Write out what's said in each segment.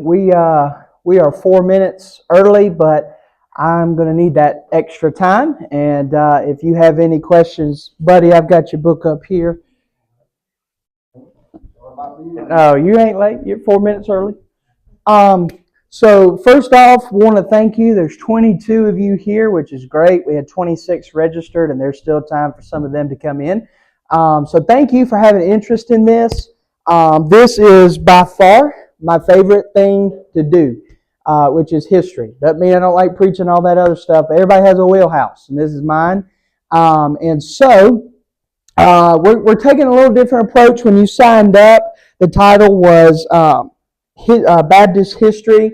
We are 4 minutes early, but I'm going to need that extra time. And if you have any questions, buddy, I've got your book up here. No, you ain't late. You're 4 minutes early. So first off, want to thank you. There's 22 of you here, which is great. We had 26 registered, and there's still time for some of them to come in. So thank you for having interest in this. This is by far my favorite thing to do, which is history. Doesn't mean I don't like preaching all that other stuff. But everybody has a wheelhouse, and this is mine. And so we're taking a little different approach. When you signed up, the title was Baptist History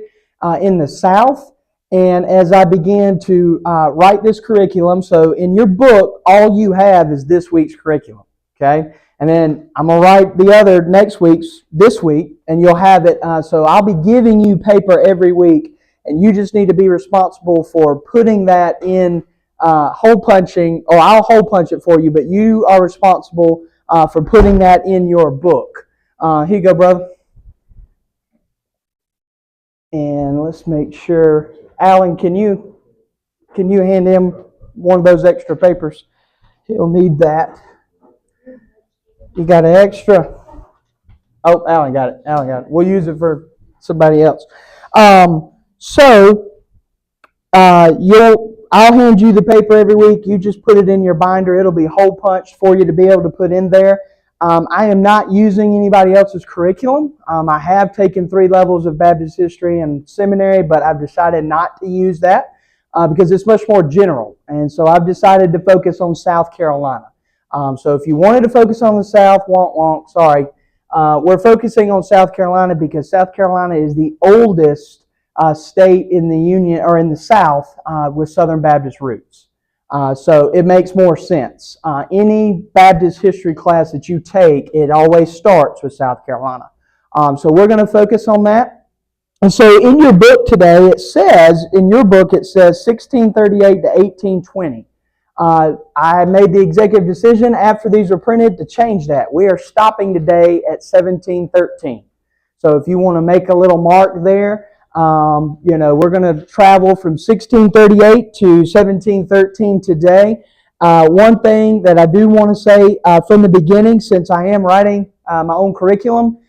in the South. And as I began to write this curriculum, so in your book, all you have is this week's curriculum, okay? And then I'm going to write the other this week, and you'll have it. So I'll be giving you paper every week, and you just need to be responsible for putting that in hole punching, or I'll hole punch it for you, but you are responsible for putting that in your book. Here you go, brother. And let's make sure, Alan, can you hand him one of those extra papers? He'll need that. You got an extra? Oh, Alan got it. We'll use it for somebody else. I'll hand you the paper every week. You just put it in your binder. It'll be hole punched for you to be able to put in there. I am not using anybody else's curriculum. I have taken 3 levels of Baptist history in seminary, but I've decided not to use that because it's much more general. And so I've decided to focus on South Carolina. So if you wanted to focus on the South, sorry. We're focusing on South Carolina because South Carolina is the oldest state in the Union, or in the South, with Southern Baptist roots. So it makes more sense. Any Baptist history class that you take, it always starts with South Carolina. So we're going to focus on that. And so in your book today, it says 1638 to 1820. I made the executive decision after these were printed to change that. We are stopping today at 1713. So if you want to make a little mark there, we're going to travel from 1638 to 1713 today. One thing that I do want to say from the beginning, since I am writing my own curriculum,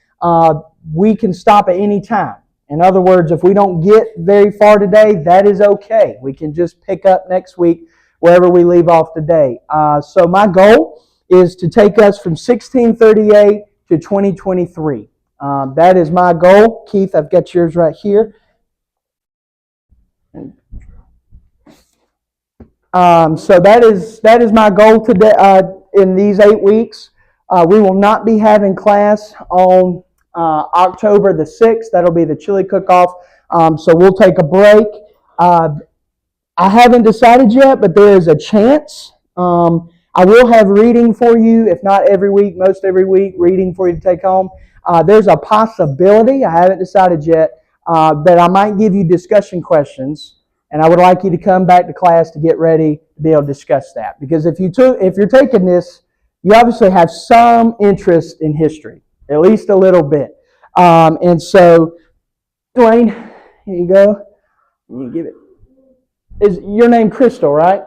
we can stop at any time. In other words, if we don't get very far today, that is okay. We can just pick up next week wherever we leave off today. So my goal is to take us from 1638 to 2023. That is my goal. Keith, I've got yours right here. So that is my goal today. In these 8 weeks, we will not be having class on October the 6th. That'll be the chili cook-off. So we'll take a break. I haven't decided yet, but there is a chance. I will have reading for you, if not every week, most every week, reading for you to take home. There's a possibility, I haven't decided yet, that I might give you discussion questions, and I would like you to come back to class to get ready to be able to discuss that. Because if you're taking this, you obviously have some interest in history, at least a little bit. And so, Dwayne, here you go. You give it. Is your name Crystal, right?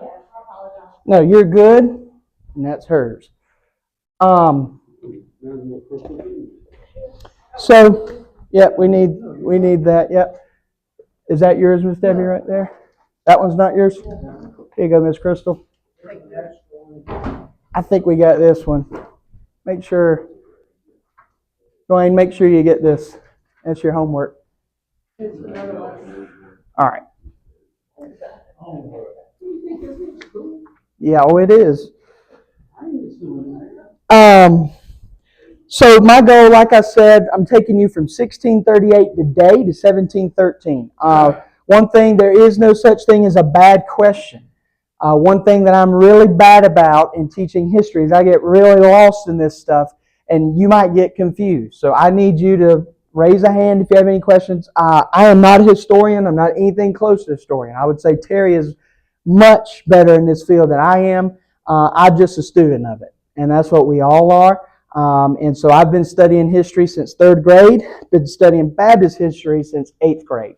No, you're good, and that's hers. So, yeah, we need that. Yep. Is that yours, Miss Debbie, right there? That one's not yours? Here you go, Miss Crystal. I think we got this one. Make sure, Dwayne, make sure you get this. That's your homework. All right. Yeah, oh, it is. So my goal, like I said, I'm taking you from 1638 today to 1713. One thing, there is no such thing as a bad question. One thing that I'm really bad about in teaching history is I get really lost in this stuff, and you might get confused. So I need you to raise a hand if you have any questions. I am not a historian. I'm not anything close to a historian. I would say Terry is much better in this field than I am. I'm just a student of it, and that's what we all are. And so I've been studying history since third grade, been studying Baptist history since eighth grade.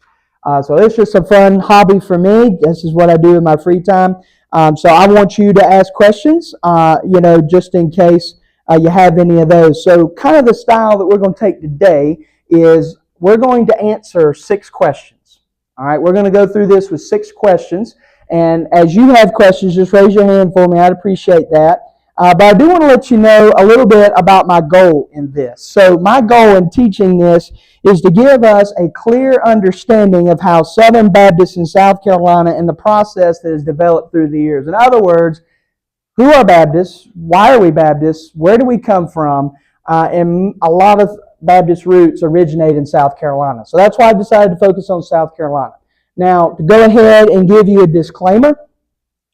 So it's just a fun hobby for me. This is what I do in my free time. So I want you to ask questions, just in case you have any of those. So kind of the style that we're going to take today is we're going to answer 6 questions. All right, we're going to go through this with 6 questions. And as you have questions, just raise your hand for me. I'd appreciate that. But I do want to let you know a little bit about my goal in this. So my goal in teaching this is to give us a clear understanding of how Southern Baptists in South Carolina and the process that has developed through the years. In other words, who are Baptists? Why are we Baptists? Where do we come from? And a lot of Baptist roots originate in South Carolina. So that's why I decided to focus on South Carolina. Now, to go ahead and give you a disclaimer,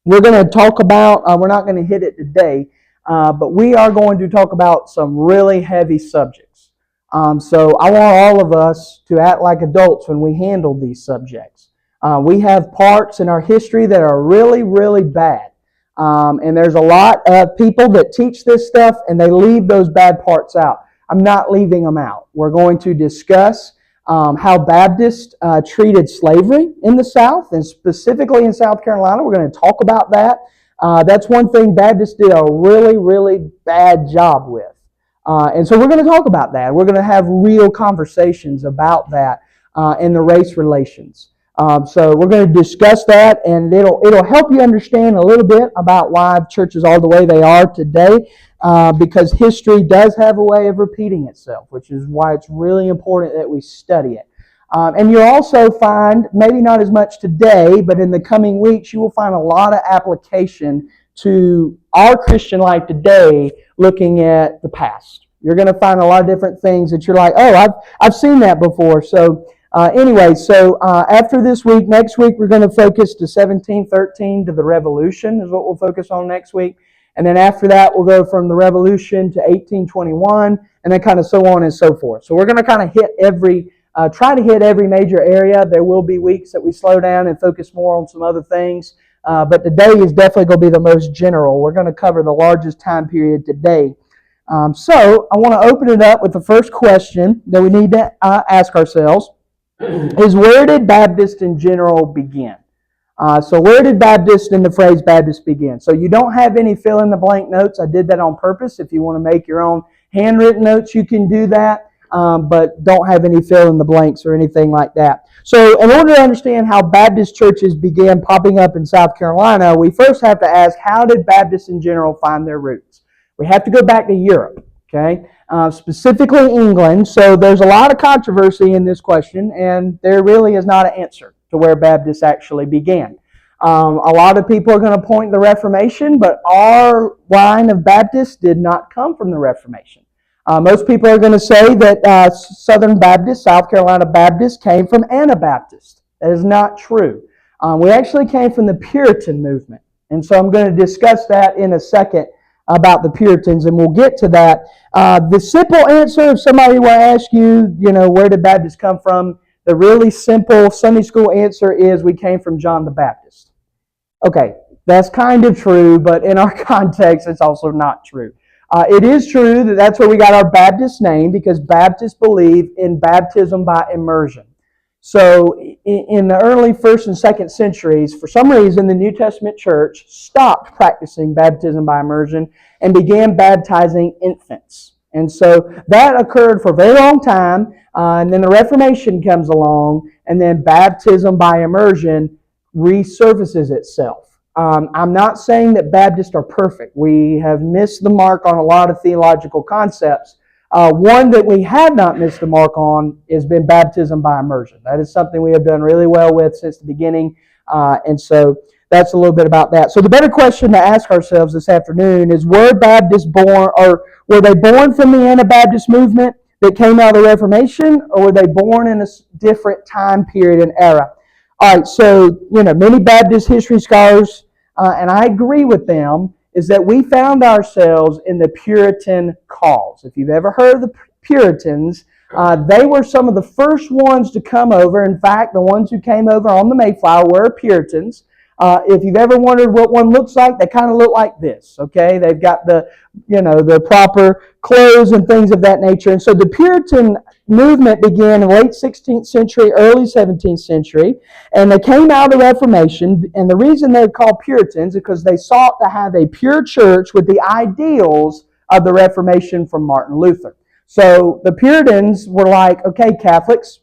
we're going to talk about, we're not going to hit it today, but we are going to talk about some really heavy subjects. So I want all of us to act like adults when we handle these subjects. We have parts in our history that are really, really bad. And there's a lot of people that teach this stuff and they leave those bad parts out. I'm not leaving them out. We're going to discuss how Baptists treated slavery in the South, and specifically in South Carolina. We're going to talk about that. That's one thing Baptists did a really, really bad job with. And so we're going to talk about that. We're going to have real conversations about that and the race relations. So we're going to discuss that, and it'll help you understand a little bit about why churches are the way they are today, because history does have a way of repeating itself, which is why it's really important that we study it. And you'll also find, maybe not as much today, but in the coming weeks, you will find a lot of application to our Christian life today looking at the past. You're going to find a lot of different things that you're like, oh, I've seen that before. So after this week, next week, we're going to focus to 1713 to the Revolution is what we'll focus on next week. And then after that, we'll go from the Revolution to 1821, and then kind of so on and so forth. So we're going to kind of try to hit every major area. There will be weeks that we slow down and focus more on some other things. But today is definitely going to be the most general. We're going to cover the largest time period today. So I want to open it up with the first question that we need to ask ourselves is, where did Baptist in general begin? So where did Baptist in the phrase Baptist begin? So you don't have any fill-in-the-blank notes. I did that on purpose. If you want to make your own handwritten notes, you can do that, but don't have any fill-in-the-blanks or anything like that. So in order to understand how Baptist churches began popping up in South Carolina, we first have to ask, how did Baptists in general find their roots? We have to go back to Europe, okay? Specifically England. So there's a lot of controversy in this question, and there really is not an answer to where Baptists actually began. A lot of people are going to point to the Reformation, but our line of Baptists did not come from the Reformation. Most people are going to say that Southern Baptists, South Carolina Baptists, came from Anabaptists. That is not true. We actually came from the Puritan movement. And so I'm going to discuss that in a second about the Puritans, and we'll get to that. The simple answer, if somebody were to ask you, where did Baptists come from? The really simple Sunday school answer is we came from John the Baptist. Okay, that's kind of true, but in our context, it's also not true. It is true that that's where we got our Baptist name, because Baptists believe in baptism by immersion. So in the early 1st and 2nd centuries, for some reason, the New Testament church stopped practicing baptism by immersion and began baptizing infants. And so that occurred for a very long time, and then the Reformation comes along, and then baptism by immersion resurfaces itself. I'm not saying that Baptists are perfect. We have missed the mark on a lot of theological concepts. One that we have not missed the mark on has been baptism by immersion. That is something we have done really well with since the beginning, and so that's a little bit about that. So the better question to ask ourselves this afternoon is, were Baptists born, or were they born from the Anabaptist movement that came out of the Reformation, or were they born in a different time period and era? All right, so, many Baptist history scholars, and I agree with them, is that we found ourselves in the Puritan cause. If you've ever heard of the Puritans, they were some of the first ones to come over. In fact, the ones who came over on the Mayflower were Puritans. If you've ever wondered what one looks like, they kind of look like this. Okay, they've got the proper clothes and things of that nature. And so the Puritan movement began in late 16th century, early 17th century, and they came out of the Reformation. And the reason they're called Puritans is because they sought to have a pure church with the ideals of the Reformation from Martin Luther. So the Puritans were like, okay, Catholics,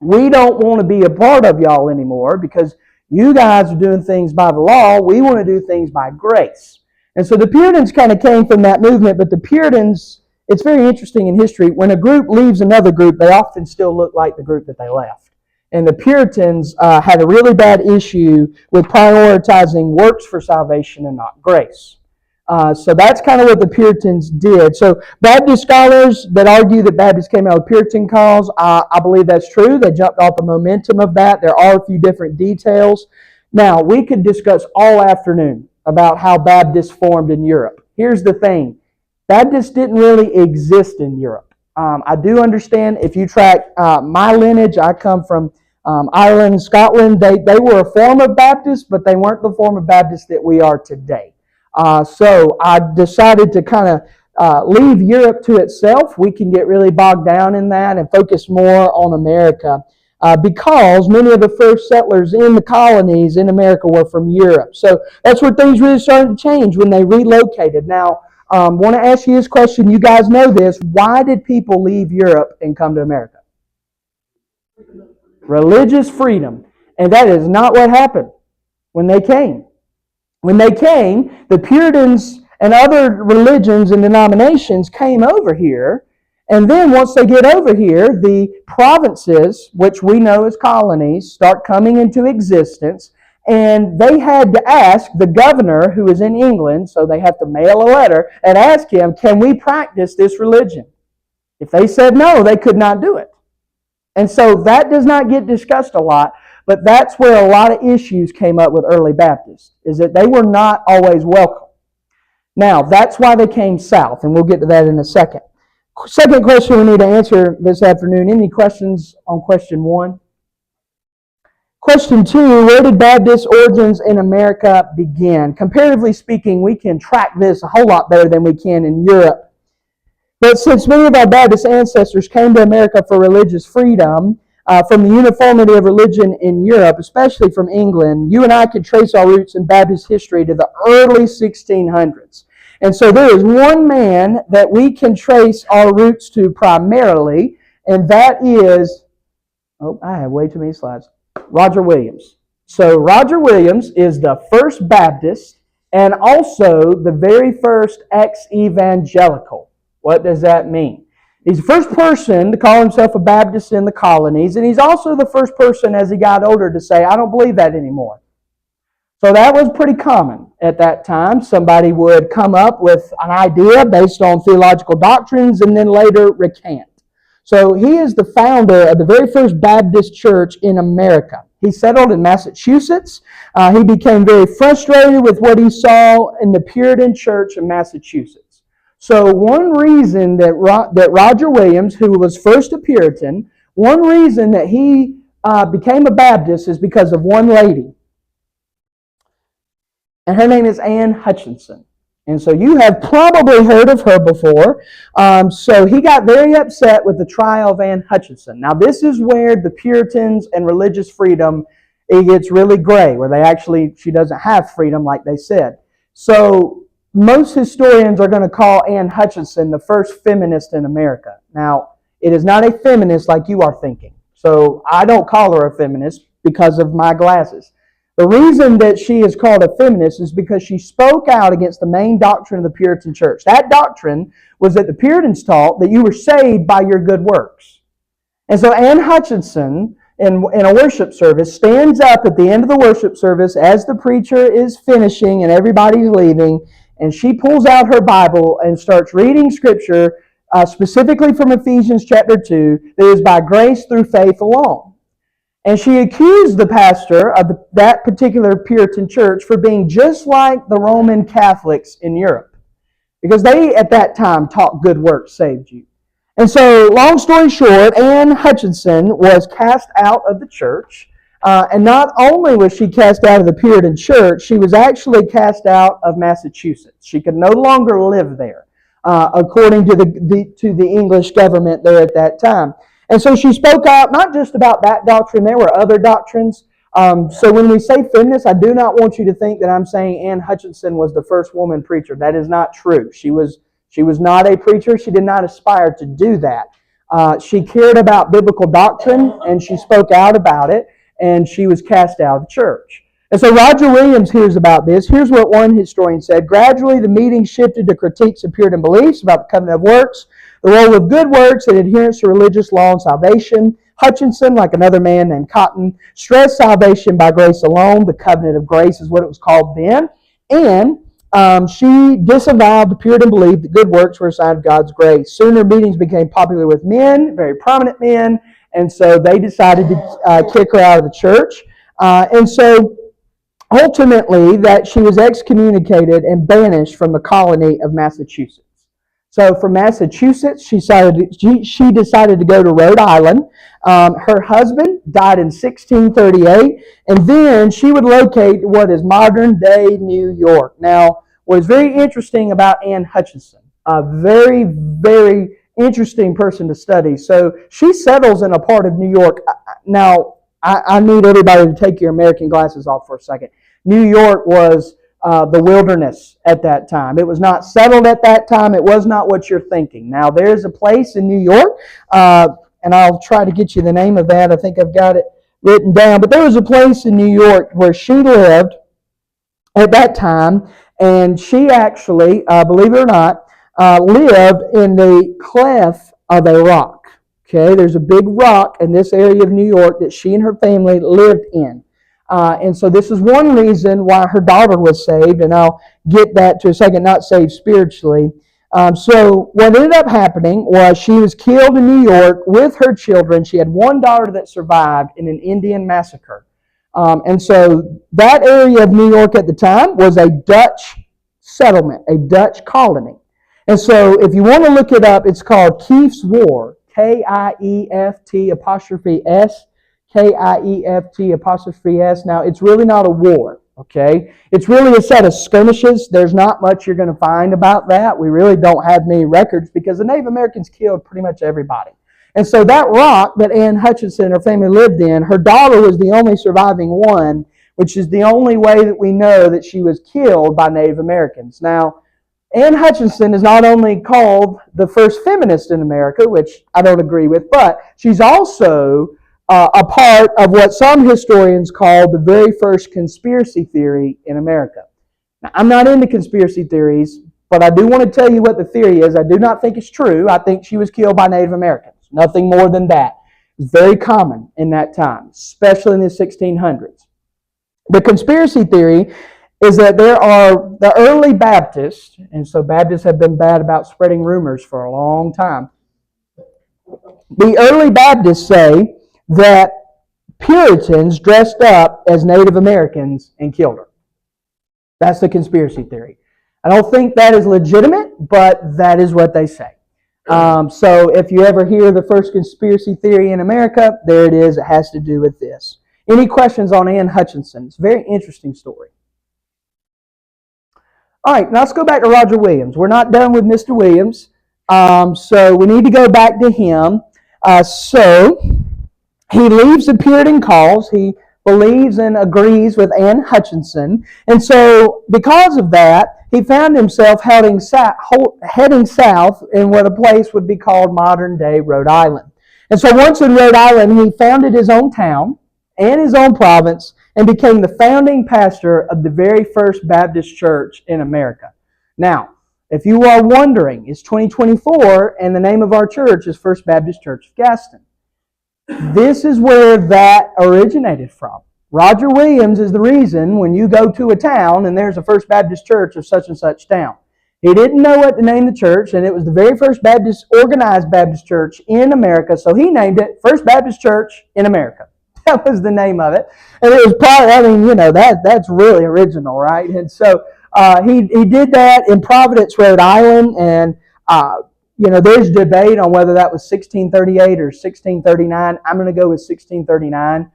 we don't want to be a part of y'all anymore because you guys are doing things by the law. We want to do things by grace. And so the Puritans kind of came from that movement, but the Puritans, it's very interesting in history. When a group leaves another group, they often still look like the group that they left. And the Puritans had a really bad issue with prioritizing works for salvation and not grace. So that's kind of what the Puritans did. So Baptist scholars that argue that Baptists came out of Puritan cause, I believe that's true. They jumped off the momentum of that. There are a few different details. Now, we could discuss all afternoon about how Baptists formed in Europe. Here's the thing. Baptists didn't really exist in Europe. I do understand if you track my lineage, I come from Ireland and Scotland. They were a form of Baptist, but they weren't the form of Baptist that we are today. So I decided to kind of leave Europe to itself. We can get really bogged down in that and focus more on America because many of the first settlers in the colonies in America were from Europe. So that's where things really started to change when they relocated. Now, I want to ask you this question. You guys know this. Why did people leave Europe and come to America? Religious freedom. And that is not what happened when they came. When they came, the Puritans and other religions and denominations came over here. And then once they get over here, the provinces, which we know as colonies, start coming into existence. And they had to ask the governor, who is in England, so they have to mail a letter, and ask him, can we practice this religion? If they said no, they could not do it. And so that does not get discussed a lot, but that's where a lot of issues came up with early Baptists, is that they were not always welcome. Now, that's why they came south, and we'll get to that in a second. Second question we need to answer this afternoon. Any questions on question 1? Question 2, where did Baptist origins in America begin? Comparatively speaking, we can track this a whole lot better than we can in Europe. But since many of our Baptist ancestors came to America for religious freedom, from the uniformity of religion in Europe, especially from England, you and I could trace our roots in Baptist history to the early 1600s. And so there is one man that we can trace our roots to primarily, and that is, I have way too many slides, Roger Williams. So Roger Williams is the first Baptist and also the very first ex-evangelical. What does that mean? He's the first person to call himself a Baptist in the colonies, and he's also the first person as he got older to say, I don't believe that anymore. So that was pretty common at that time. Somebody would come up with an idea based on theological doctrines and then later recant. So he is the founder of the very first Baptist church in America. He settled in Massachusetts. He became very frustrated with what he saw in the Puritan church in Massachusetts. So one reason that Roger Williams, who was first a Puritan, one reason that he became a Baptist is because of one lady. And her name is Anne Hutchinson. And so you have probably heard of her before. So he got very upset with the trial of Anne Hutchinson. Now this is where the Puritans and religious freedom, it gets really gray, where she doesn't have freedom like they said. So most historians are going to call Anne Hutchinson the first feminist in America. Now, it is not a feminist like you are thinking. So I don't call her a feminist because of my glasses. The reason that she is called a feminist is because she spoke out against the main doctrine of the Puritan church. That doctrine was that the Puritans taught that you were saved by your good works. And so Anne Hutchinson, in a worship service, stands up at the end of the worship service as the preacher is finishing and everybody's leaving, and she pulls out her Bible and starts reading Scripture, specifically from Ephesians chapter 2, that is by grace through faith alone. And she accused the pastor of that particular Puritan church for being just like the Roman Catholics in Europe. Because they, at that time, taught good works saved you. And so, long story short, Anne Hutchinson was cast out of the church. And not only was she cast out of the Puritan church, she was actually cast out of Massachusetts. She could no longer live there, according to the English government there at that time. And so she spoke out not just about that doctrine, there were other doctrines. So when we say feminist, I do not want you to think that I'm saying Anne Hutchinson was the first woman preacher. That is not true. She was not a preacher. She did not aspire to do that. She cared about biblical doctrine, and she spoke out about it, and she was cast out of the church. And so Roger Williams hears about this. Here's what one historian said. Gradually, the meeting shifted to critiques of Puritan beliefs about the covenant of works, the role of good works, and adherence to religious law and salvation. Hutchinson, like another man named Cotton, stressed salvation by grace alone. The covenant of grace is what it was called then. And she disavowed the Puritan belief that good works were a sign of God's grace. Soon her meetings became popular with men, very prominent men, and so they decided to kick her out of the church. And so ultimately that she was excommunicated and banished from the colony of Massachusetts. So from Massachusetts, she decided to go to Rhode Island. Her husband died in 1638, and then she would locate what is modern-day New York. Now, what is very interesting about Anne Hutchinson, a very, very interesting person to study. So she settles in a part of New York. Now, I need everybody to take your American glasses off for a second. New York was the wilderness at that time. It was not settled at that time. It was not what you're thinking. Now, there's a place in New York, and I'll try to get you the name of that. I think I've got it written down. But there was a place in New York where she lived at that time, and she actually, believe it or not, lived in the cleft of a rock. Okay, there's a big rock in this area of New York that she and her family lived in. And so this is one reason why her daughter was saved, and I'll get that to a second, not saved spiritually. So what ended up happening was she was killed in New York with her children. She had one daughter that survived in an Indian massacre. And so that area of New York at the time was a Dutch settlement, a Dutch colony. And so if you want to look it up, it's called Kieft War, Kieft apostrophe S. Kieft apostrophe S. Now, it's really not a war, okay? It's really a set of skirmishes. There's not much you're going to find about that. We really don't have many records because the Native Americans killed pretty much everybody. And so that rock that Anne Hutchinson and her family lived in, her daughter was the only surviving one, which is the only way that we know that she was killed by Native Americans. Now, Anne Hutchinson is not only called the first feminist in America, which I don't agree with, but she's also a part of what some historians call the very first conspiracy theory in America. Now, I'm not into conspiracy theories, but I do want to tell you what the theory is. I do not think it's true. I think she was killed by Native Americans. Nothing more than that. It's very common in that time, especially in the 1600s. The conspiracy theory is that there are the early Baptists, and so Baptists have been bad about spreading rumors for a long time. The early Baptists say that Puritans dressed up as Native Americans and killed her. That's the conspiracy theory. I don't think that is legitimate, but that is what they say. So if you ever hear the first conspiracy theory in America, there it is. It has to do with this. Any questions on Anne Hutchinson? It's a very interesting story. All right, now let's go back to Roger Williams. We're not done with Mr. Williams, so we need to go back to him. So he leaves the Puritan cause. He believes and agrees with Anne Hutchinson. And so because of that, he found himself heading south in what a place would be called modern-day Rhode Island. And so once in Rhode Island, he founded his own town and his own province and became the founding pastor of the very first Baptist church in America. Now, if you are wondering, it's 2024 and the name of our church is First Baptist Church of Gaston. This is where that originated from. Roger Williams is the reason when you go to a town and there's a First Baptist Church of such and such town. He didn't know what to name the church, and it was the very first organized Baptist church in America, so he named it First Baptist Church in America. That was the name of it. And it was probably, that's really original, right? And so he did that in Providence, Rhode Island, and there's debate on whether that was 1638 or 1639. I'm going to go with 1639.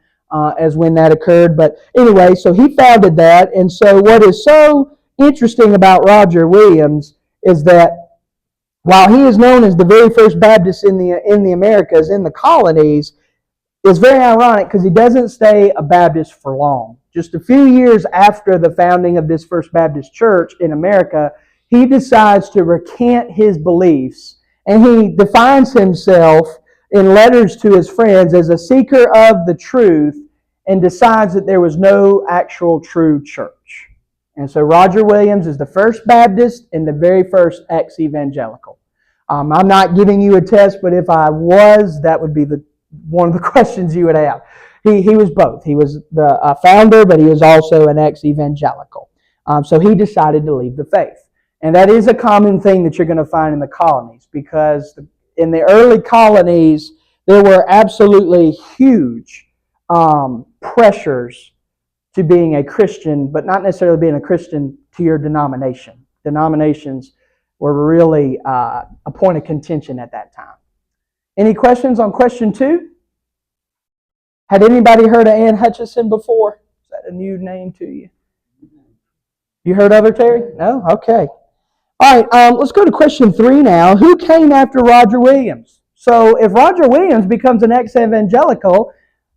as when that occurred. But anyway, so he founded that. And so what is so interesting about Roger Williams is that while he is known as the very first Baptist in the Americas, in the colonies, it's very ironic because he doesn't stay a Baptist for long. Just a few years after the founding of this First Baptist Church in America, he decides to recant his beliefs, and he defines himself in letters to his friends as a seeker of the truth, and decides that there was no actual true church. And so Roger Williams is the first Baptist and the very first ex-evangelical. I'm not giving you a test, but if I was, that would be one of the questions you would have. He was both. He was the founder, but he was also an ex-evangelical. So he decided to leave the faith. And that is a common thing that you're going to find in the colonies, because in the early colonies, there were absolutely huge pressures to being a Christian, but not necessarily being a Christian to your denomination. Denominations were really a point of contention at that time. Any questions on question 2? Had anybody heard of Ann Hutchison before? Is that a new name to you? You heard of her, Terry? No? Okay. All right, let's go to question 3 now. Who came after Roger Williams? So if Roger Williams becomes an ex-evangelical,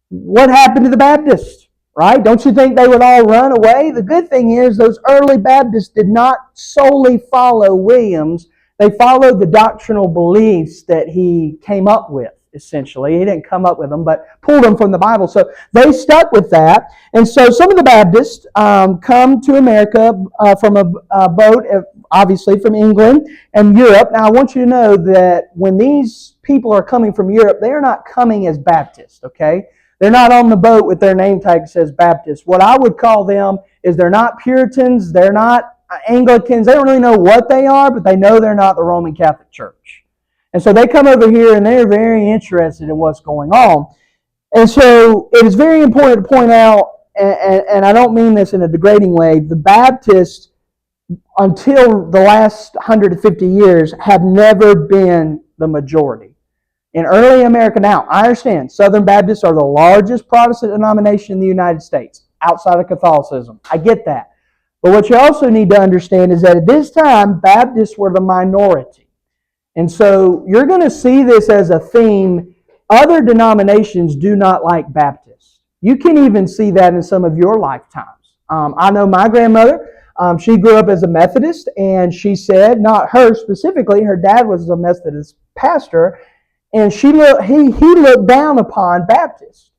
what happened to the Baptists? Right? Don't you think they would all run away? The good thing is those early Baptists did not solely follow Williams. They followed the doctrinal beliefs that he came up with, essentially. He didn't come up with them, but pulled them from the Bible. So they stuck with that. And so some of the Baptists come to America from a boat, obviously from England and Europe. Now I want you to know that when these people are coming from Europe, they are not coming as Baptists, okay? They're not on the boat with their name tag that says Baptist. What I would call them is they're not Puritans, they're not Anglicans. They don't really know what they are, but they know they're not the Roman Catholic Church. And so they come over here and they're very interested in what's going on. And so it is very important to point out, and I don't mean this in a degrading way, the Baptists, until the last 150 years, have never been the majority. In early America now, I understand Southern Baptists are the largest Protestant denomination in the United States, outside of Catholicism. I get that. But what you also need to understand is that at this time, Baptists were the minority. And so you're going to see this as a theme. Other denominations do not like Baptists. You can even see that in some of your lifetimes. I know my grandmother, she grew up as a Methodist, and she said, not her specifically, her dad was a Methodist pastor, and he looked down upon Baptists.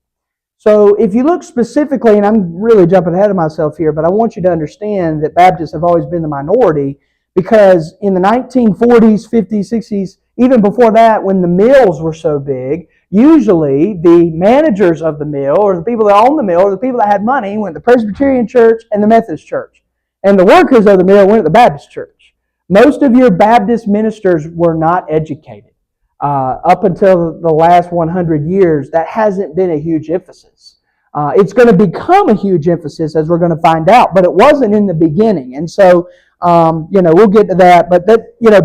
So if you look specifically, and I'm really jumping ahead of myself here, but I want you to understand that Baptists have always been the minority, because in the 1940s, 50s, 60s, even before that, when the mills were so big, usually the managers of the mill, or the people that owned the mill, or the people that had money, went to the Presbyterian church and the Methodist church. And the workers of the mill went to the Baptist church. Most of your Baptist ministers were not educated. Up until the last 100 years, that hasn't been a huge emphasis. It's going to become a huge emphasis, as we're going to find out, but it wasn't in the beginning. And so, we'll get to that. But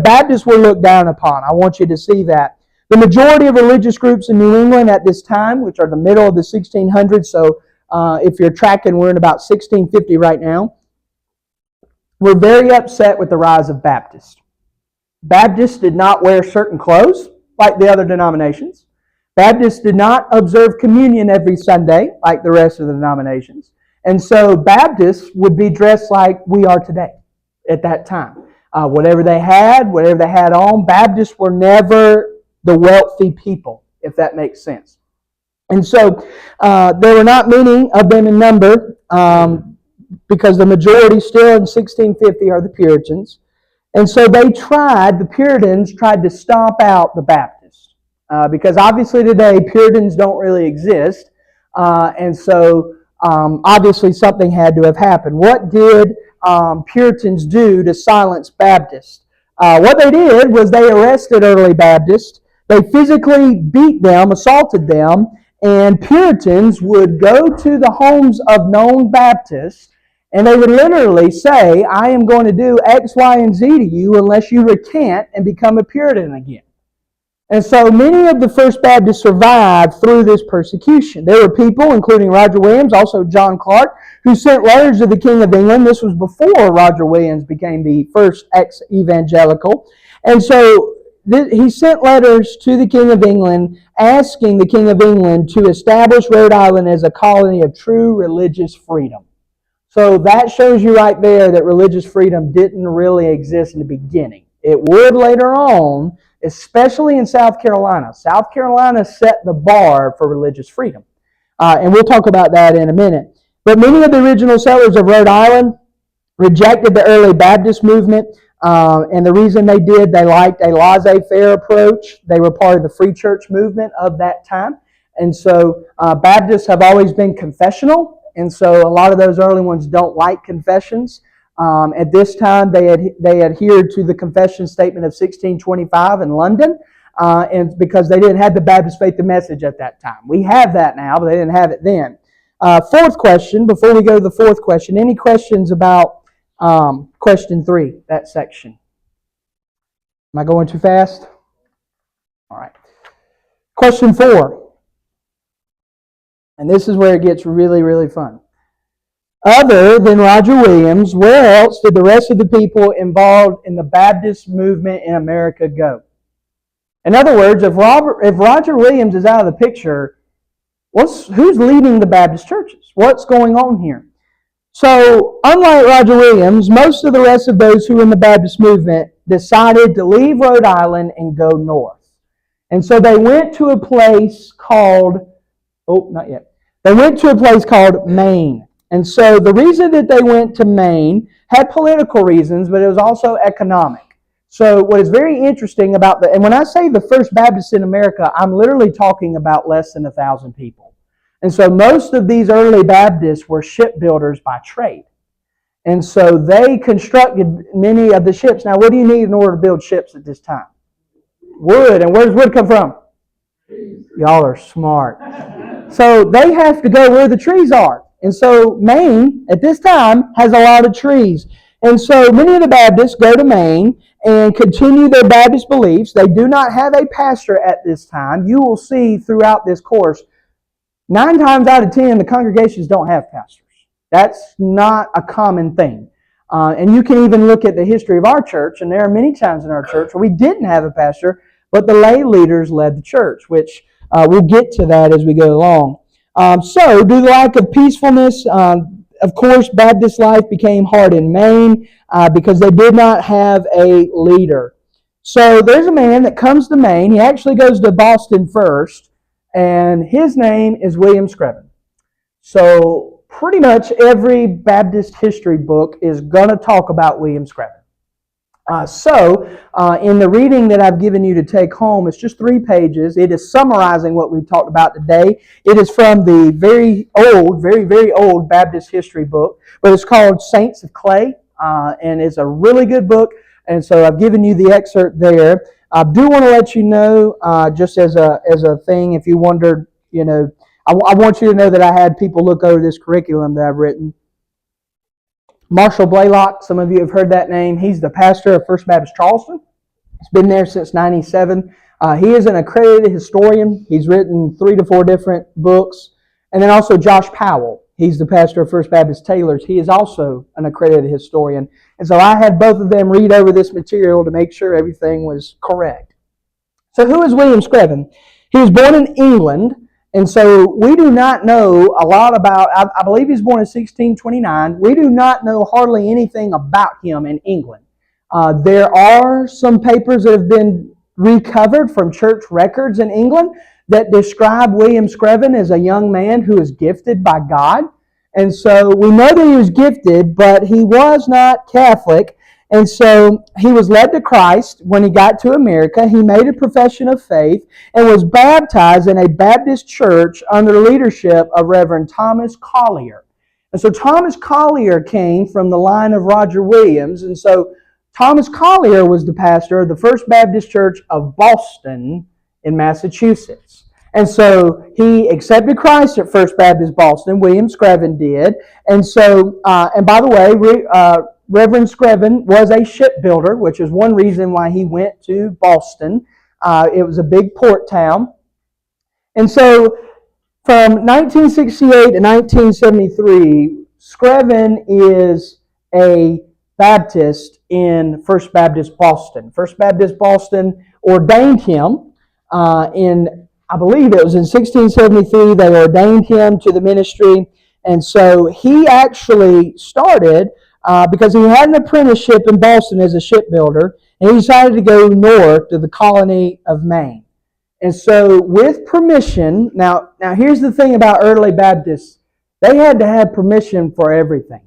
Baptists were looked down upon. I want you to see that. The majority of religious groups in New England at this time, which are the middle of the 1600s, so if you're tracking, we're in about 1650 right now, were very upset with the rise of Baptists. Baptists did not wear certain clothes like the other denominations. Baptists did not observe communion every Sunday like the rest of the denominations. And so Baptists would be dressed like we are today at that time. Whatever they had on, Baptists were never the wealthy people, if that makes sense. And so there were not many of them in number, because the majority still in 1650 are the Puritans. And so the Puritans tried to stomp out the Baptists. Because obviously today, Puritans don't really exist. And so obviously something had to have happened. What did Puritans do to silence Baptists? What they did was they arrested early Baptists. They physically beat them, assaulted them, and Puritans would go to the homes of known Baptists, and they would literally say, I am going to do X, Y, and Z to you unless you recant and become a Puritan again. And so many of the First Baptists survived through this persecution. There were people, including Roger Williams, also John Clark, who sent letters to the King of England. This was before Roger Williams became the first ex-evangelical. And so he sent letters to the King of England asking the King of England to establish Rhode Island as a colony of true religious freedom. So that shows you right there that religious freedom didn't really exist in the beginning. It would later on, especially in South Carolina. South Carolina set the bar for religious freedom. And we'll talk about that in a minute. But many of the original settlers of Rhode Island rejected the early Baptist movement. And the reason they did, they liked a laissez-faire approach. They were part of the free church movement of that time. And so Baptists have always been confessional. And so a lot of those early ones don't like confessions. At this time, they adhered to the confession statement of 1625 in London, and because they didn't have the Baptist faith and message at that time. We have that now, but they didn't have it then. Fourth question, before we go to the fourth question, any questions about question 3, that section? Am I going too fast? All right. Question 4. And this is where it gets really, really fun. Other than Roger Williams, where else did the rest of the people involved in the Baptist movement in America go? In other words, if Roger Williams is out of the picture, who's leading the Baptist churches? What's going on here? So, unlike Roger Williams, most of the rest of those who were in the Baptist movement decided to leave Rhode Island and go north. And so they went to a place called, They went to a place called Maine. And so the reason that they went to Maine had political reasons, but it was also economic. So what is very interesting about and when I say the first Baptist in America, I'm literally talking about less than 1,000 people. And so most of these early Baptists were shipbuilders by trade. And so they constructed many of the ships. Now, what do you need in order to build ships at this time? Wood. And where does wood come from? Y'all are smart. So they have to go where the trees are. And so Maine, at this time, has a lot of trees. And so many of the Baptists go to Maine and continue their Baptist beliefs. They do not have a pastor at this time. You will see throughout this course, 9 times out of 10, the congregations don't have pastors. That's not a common thing. And you can even look at the history of our church, and there are many times in our church where we didn't have a pastor, but the lay leaders led the church, which we'll get to that as we go along. So, due to the lack of peacefulness, of course, Baptist life became hard in Maine because they did not have a leader. So, there's a man that comes to Maine. He actually goes to Boston first, and his name is William Screven. So, pretty much every Baptist history book is going to talk about William Screven. In the reading that I've given you to take home, it's just 3 pages. It is summarizing what we've talked about today. It is from the very old, very, very old Baptist history book, but it's called Saints of Clay, and it's a really good book, and so I've given you the excerpt there. I do want to let you know, just as a thing, if you wondered, I want you to know that I had people look over this curriculum that I've written. Marshall Blaylock, some of you have heard that name. He's the pastor of First Baptist Charleston. He's been there since 97. He is an accredited historian. He's written 3 to 4 different books. And then also Josh Powell. He's the pastor of First Baptist Taylors. He is also an accredited historian. And so I had both of them read over this material to make sure everything was correct. So who is William Screven? He was born in England. And so we do not know a lot about, I believe he's born in 1629. We do not know hardly anything about him in England. There are some papers that have been recovered from church records in England that describe William Screven as a young man who is gifted by God. And so we know that he was gifted, but he was not Catholic. And so he was led to Christ when he got to America. He made a profession of faith and was baptized in a Baptist church under the leadership of Reverend Thomas Collier. And so Thomas Collier came from the line of Roger Williams. And so Thomas Collier was the pastor of the First Baptist Church of Boston in Massachusetts. And so he accepted Christ at First Baptist Boston. William Screven did. And so, and by the way, Reverend Screven was a shipbuilder, which is one reason why he went to Boston. It was a big port town. And so from 1968 to 1973, Screven is a Baptist in First Baptist Boston. First Baptist Boston ordained him I believe it was in 1673, they ordained him to the ministry. And so he actually started, because he had an apprenticeship in Boston as a shipbuilder, and he decided to go north to the colony of Maine. And so with permission, now here's the thing about early Baptists, they had to have permission for everything.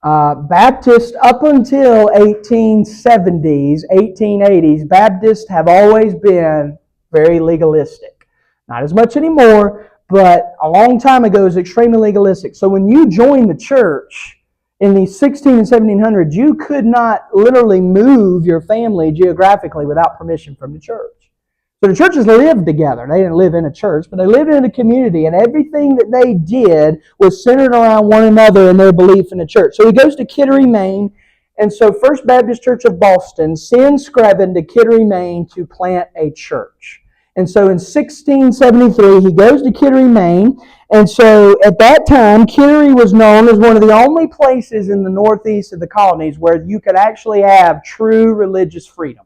Baptists up until 1870s, 1880s, Baptists have always been very legalistic. Not as much anymore, but a long time ago it was extremely legalistic. So when you joined the church in the 16 and 1700s, you could not literally move your family geographically without permission from the church. So the churches lived together. They didn't live in a church, but they lived in a community, and everything that they did was centered around one another and their belief in the church. So he goes to Kittery, Maine, and so First Baptist Church of Boston sends Screven to Kittery, Maine to plant a church. And so in 1673, he goes to Kittery, Maine. And so at that time, Kittery was known as one of the only places in the northeast of the colonies where you could actually have true religious freedom.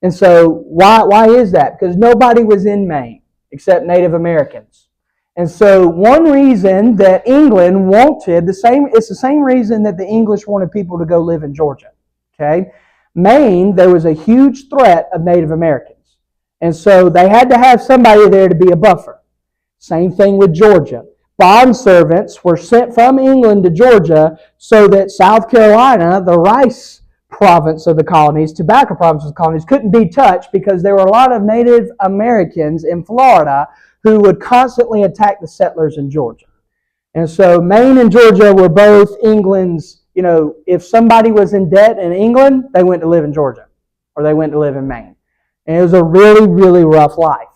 And so why is that? Because nobody was in Maine except Native Americans. And so one reason that England wanted, it's the same reason that the English wanted people to go live in Georgia. Okay? Maine, there was a huge threat of Native Americans. And so they had to have somebody there to be a buffer. Same thing with Georgia. Bond servants were sent from England to Georgia so that South Carolina, the rice province of the colonies, tobacco province of the colonies, couldn't be touched because there were a lot of Native Americans in Florida who would constantly attack the settlers in Georgia. And so Maine and Georgia were both England's, if somebody was in debt in England, they went to live in Georgia or they went to live in Maine. And it was a really, really rough life.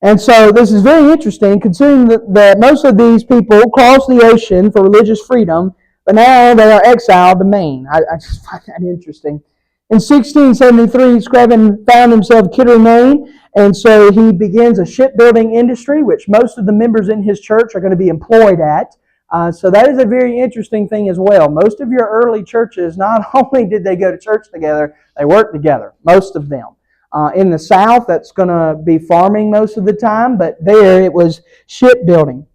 And so this is very interesting considering that most of these people crossed the ocean for religious freedom, but now they are exiled to Maine. I just find that interesting. In 1673, Screven found himself in Kittery, Maine, and so he begins a shipbuilding industry, which most of the members in his church are going to be employed at. So that is a very interesting thing as well. Most of your early churches, not only did they go to church together, they worked together, most of them. In the South, that's going to be farming most of the time, but there it was shipbuilding.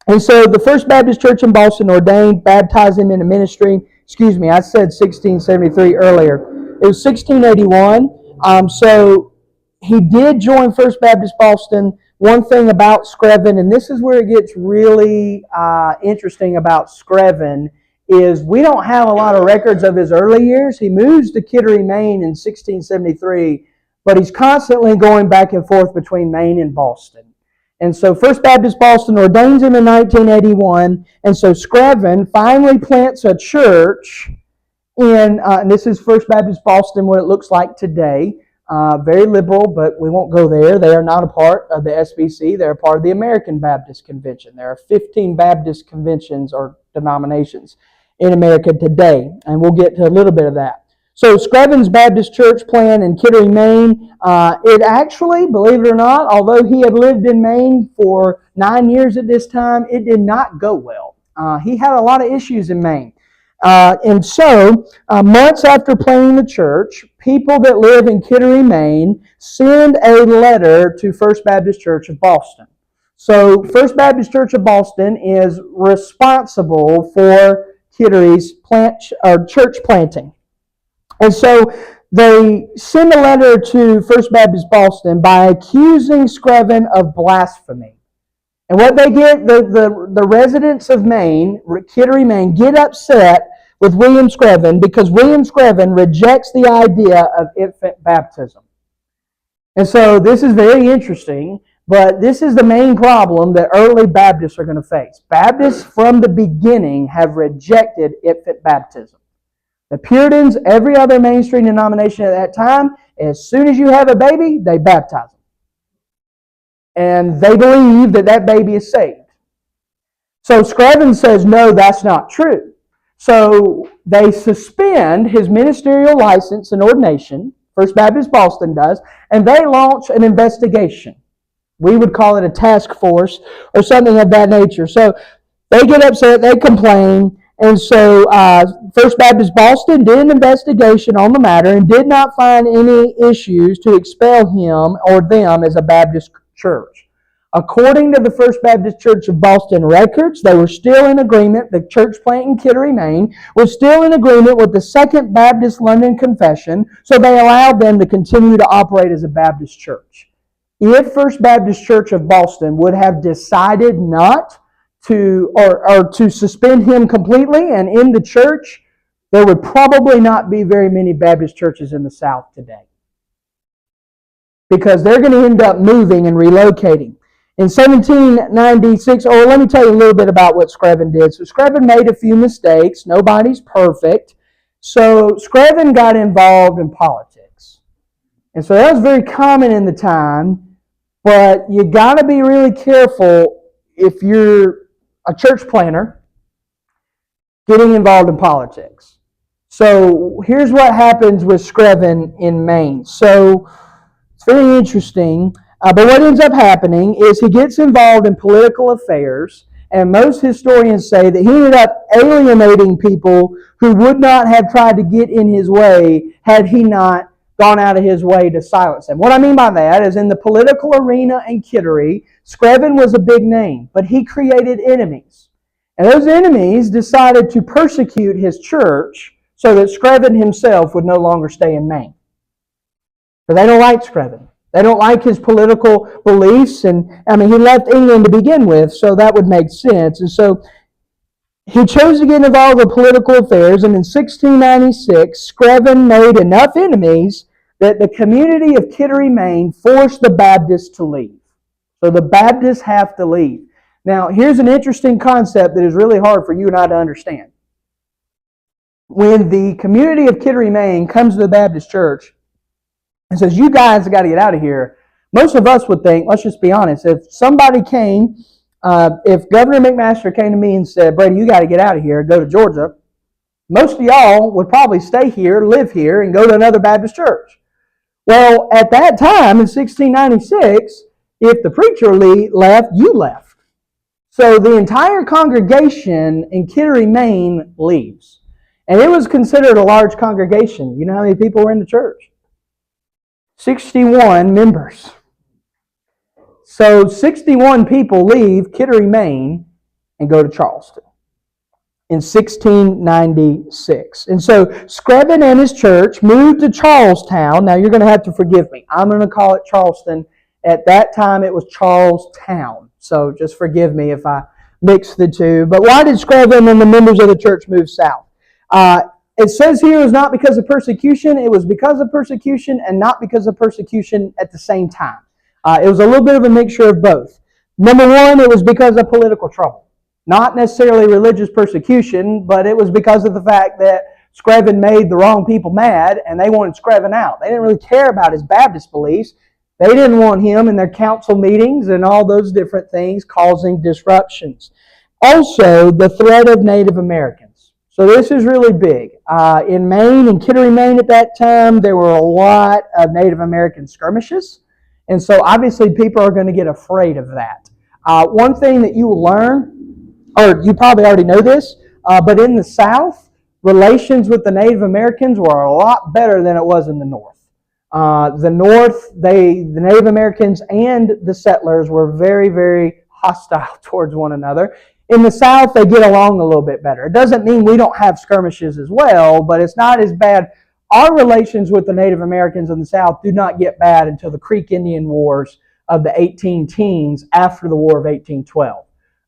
And so the First Baptist Church in Boston ordained, baptized him into ministry. Excuse me, I said 1673 earlier. It was 1681. So he did join First Baptist Boston. One thing about Screven, and this is where it gets really interesting about Screven, is we don't have a lot of records of his early years. He moves to Kittery, Maine in 1673, but he's constantly going back and forth between Maine and Boston. And so First Baptist Boston ordains him in 1981, and so Screven finally plants a church and this is First Baptist Boston, what it looks like today. Very liberal, but we won't go there. They are not a part of the SBC. They're a part of the American Baptist Convention. There are 15 Baptist conventions or denominations in America today, and we'll get to a little bit of that. So Screven's Baptist Church plan in Kittery, Maine, it actually, believe it or not, although he had lived in Maine for 9 years at this time, it did not go well. He had a lot of issues in Maine. And so, months after planting the church, people that live in Kittery, Maine, send a letter to First Baptist Church of Boston. So, First Baptist Church of Boston is responsible for Kittery's church planting. And so, they send a letter to First Baptist Boston by accusing Screven of blasphemy. And what they get, the residents of Maine, Kittery, Maine, get upset with William Screven because William Screven rejects the idea of infant baptism. And so this is very interesting, but this is the main problem that early Baptists are going to face. Baptists from the beginning have rejected infant baptism. The Puritans, every other mainstream denomination at that time, as soon as you have a baby, they baptize them. And they believe that that baby is saved. So Screven says, no, that's not true. So they suspend his ministerial license and ordination First Baptist Boston does, and they launch an investigation. We would call it a task force or something of that nature. So they get upset, they complain, and so First Baptist Boston did an investigation on the matter and did not find any issues to expel him or them as a Baptist church. According to the First Baptist Church of Boston records, they were still in agreement. The church plant in Kittery, Maine, was still in agreement with the Second Baptist London Confession, so they allowed them to continue to operate as a Baptist church. If First Baptist Church of Boston would have decided not to, or to suspend him completely and end the church, there would probably not be very many Baptist churches in the South today. Because they're going to end up moving and relocating. In 1796, or let me tell you a little bit about what Screven did. So Screven made a few mistakes. Nobody's perfect. So Screven got involved in politics. And so that was very common in the time, but you got to be really careful if you're a church planner getting involved in politics. So here's what happens with Screven in Maine. So it's very interesting. But what ends up happening is he gets involved in political affairs, and most historians say that he ended up alienating people who would not have tried to get in his way had he not gone out of his way to silence them. What I mean by that is in the political arena in Kittery, Screven was a big name, but he created enemies. And those enemies decided to persecute his church so that Screven himself would no longer stay in Maine. But they don't like Screven. They don't like his political beliefs, and he left England to begin with, so that would make sense. And so he chose to get involved with political affairs, and in 1696, Screven made enough enemies that the community of Kittery, Maine, forced the Baptists to leave. So the Baptists have to leave. Now, here's an interesting concept that is really hard for you and I to understand. When the community of Kittery, Maine comes to the Baptist church, and says, you guys have got to get out of here. Most of us would think, let's just be honest, if somebody came, if Governor McMaster came to me and said, Brady, you got to get out of here, go to Georgia, most of y'all would probably stay here, live here, and go to another Baptist church. Well, at that time, in 1696, if the preacher left, you left. So the entire congregation in Kittery, Maine leaves. And it was considered a large congregation. You know how many people were in the church? 61 members. So 61 people leave Kittery, Maine, and go to Charleston in 1696. And so Screven and his church moved to Charlestown. Now you're going to have to forgive me. I'm going to call it Charleston. At that time it was Charlestown. So just forgive me if I mix the two. But why did Screven and the members of the church move south? It says here it was not because of persecution. It was because of persecution and not because of persecution at the same time. It was a little bit of a mixture of both. Number one, it was because of political trouble. Not necessarily religious persecution, but it was because of the fact that Screven made the wrong people mad and they wanted Screven out. They didn't really care about his Baptist beliefs. They didn't want him in their council meetings and all those different things causing disruptions. Also, the threat of Native Americans. So this is really big. In Maine, in Kittery, Maine at that time, there were a lot of Native American skirmishes. And so obviously people are going to get afraid of that. One thing that you will learn, or you probably already know this, but in the South, relations with the Native Americans were a lot better than it was in the North. The North, the Native Americans and the settlers were very, very hostile towards one another. In the South, they get along a little bit better. It doesn't mean we don't have skirmishes as well, but it's not as bad. Our relations with the Native Americans in the South do not get bad until the Creek Indian Wars of the 18-teens after the War of 1812.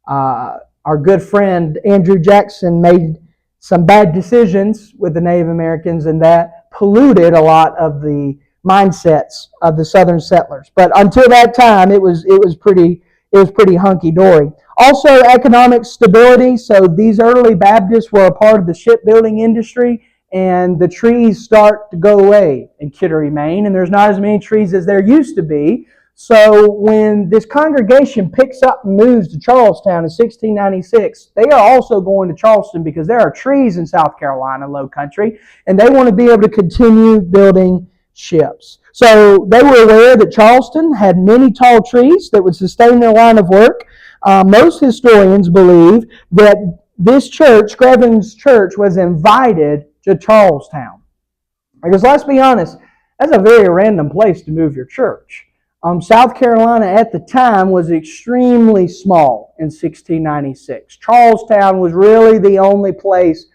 Our good friend Andrew Jackson made some bad decisions with the Native Americans, and that polluted a lot of the mindsets of the Southern settlers. But until that time, it was pretty hunky-dory. Also, economic stability. So these early Baptists were a part of the shipbuilding industry, and the trees start to go away in Kittery, Maine, and there's not as many trees as there used to be. So when this congregation picks up and moves to Charlestown in 1696, they are also going to Charleston because there are trees in South Carolina, low country, and they want to be able to continue building ships. So they were aware that Charleston had many tall trees that would sustain their line of work. Most historians believe that this church, Screven's church, was invited to Charlestown. Because let's be honest, that's a very random place to move your church. South Carolina at the time was extremely small in 1696. Charlestown was really the only place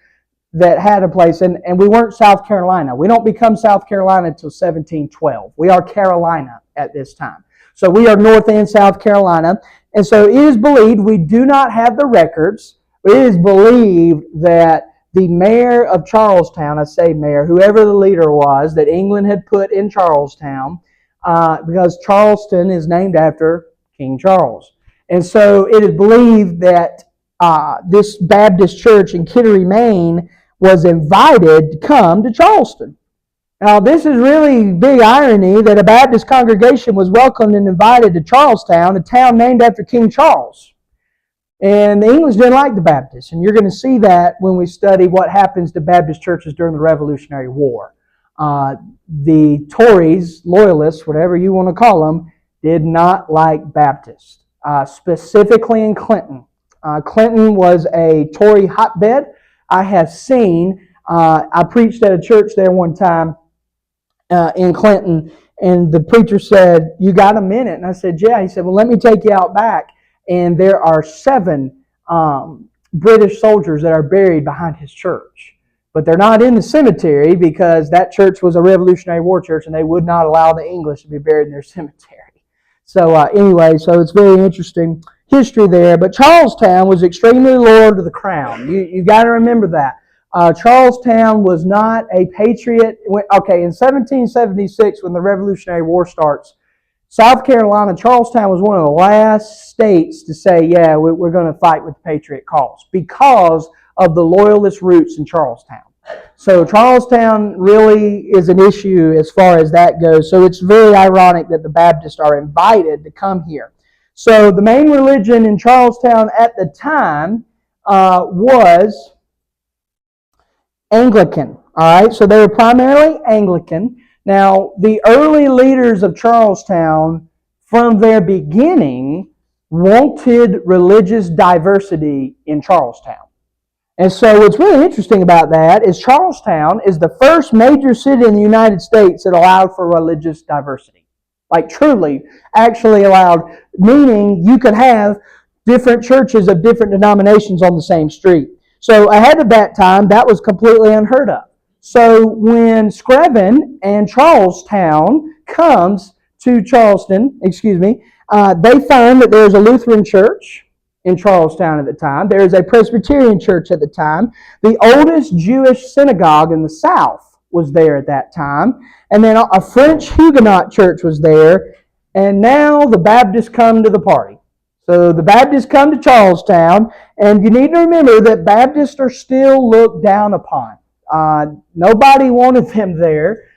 that had a place, and we weren't South Carolina. We don't become South Carolina until 1712. We are Carolina at this time. So we are North and South Carolina. And so it is believed, we do not have the records, but it is believed that the mayor of Charlestown, I say mayor, whoever the leader was, that England had put in Charlestown, because Charleston is named after King Charles. And so it is believed that this Baptist church in Kittery, Maine, was invited to come to Charleston. Now, this is really big irony that a Baptist congregation was welcomed and invited to Charlestown, a town named after King Charles. And the English didn't like the Baptists, and you're going to see that when we study what happens to Baptist churches during the Revolutionary War. The Tories, loyalists, whatever you want to call them, did not like Baptists, specifically in Clinton. Clinton was a Tory hotbed. I have seen, I preached at a church there one time in Clinton, and the preacher said, "You got a minute?" And I said, "Yeah." He said, "Well, let me take you out back." And there are 7 British soldiers that are buried behind his church. But they're not in the cemetery because that church was a Revolutionary War church and they would not allow the English to be buried in their cemetery. So anyway, so it's very interesting history there. But Charlestown was extremely loyal to the crown. You got to remember that. Charlestown was not a patriot. Okay, in 1776, when the Revolutionary War starts, South Carolina, Charlestown was one of the last states to say, yeah, we're going to fight with the patriot cause because of the loyalist roots in Charlestown. So Charlestown really is an issue as far as that goes. So it's very ironic that the Baptists are invited to come here. So the main religion in Charlestown at the time was Anglican. All right, so they were primarily Anglican. Now, the early leaders of Charlestown, from their beginning, wanted religious diversity in Charlestown. And so what's really interesting about that is Charlestown is the first major city in the United States that allowed for religious diversity. Like truly, actually allowed, meaning you could have different churches of different denominations on the same street. So ahead of that time, that was completely unheard of. So when Screven and Charlestown comes to Charleston, they find that there's a Lutheran church in Charlestown at the time. There's a Presbyterian church at the time. The oldest Jewish synagogue in the South was there at that time. And then a French Huguenot church was there. And now the Baptists come to the party. So the Baptists come to Charlestown. And you need to remember that Baptists are still looked down upon. Nobody wanted them there.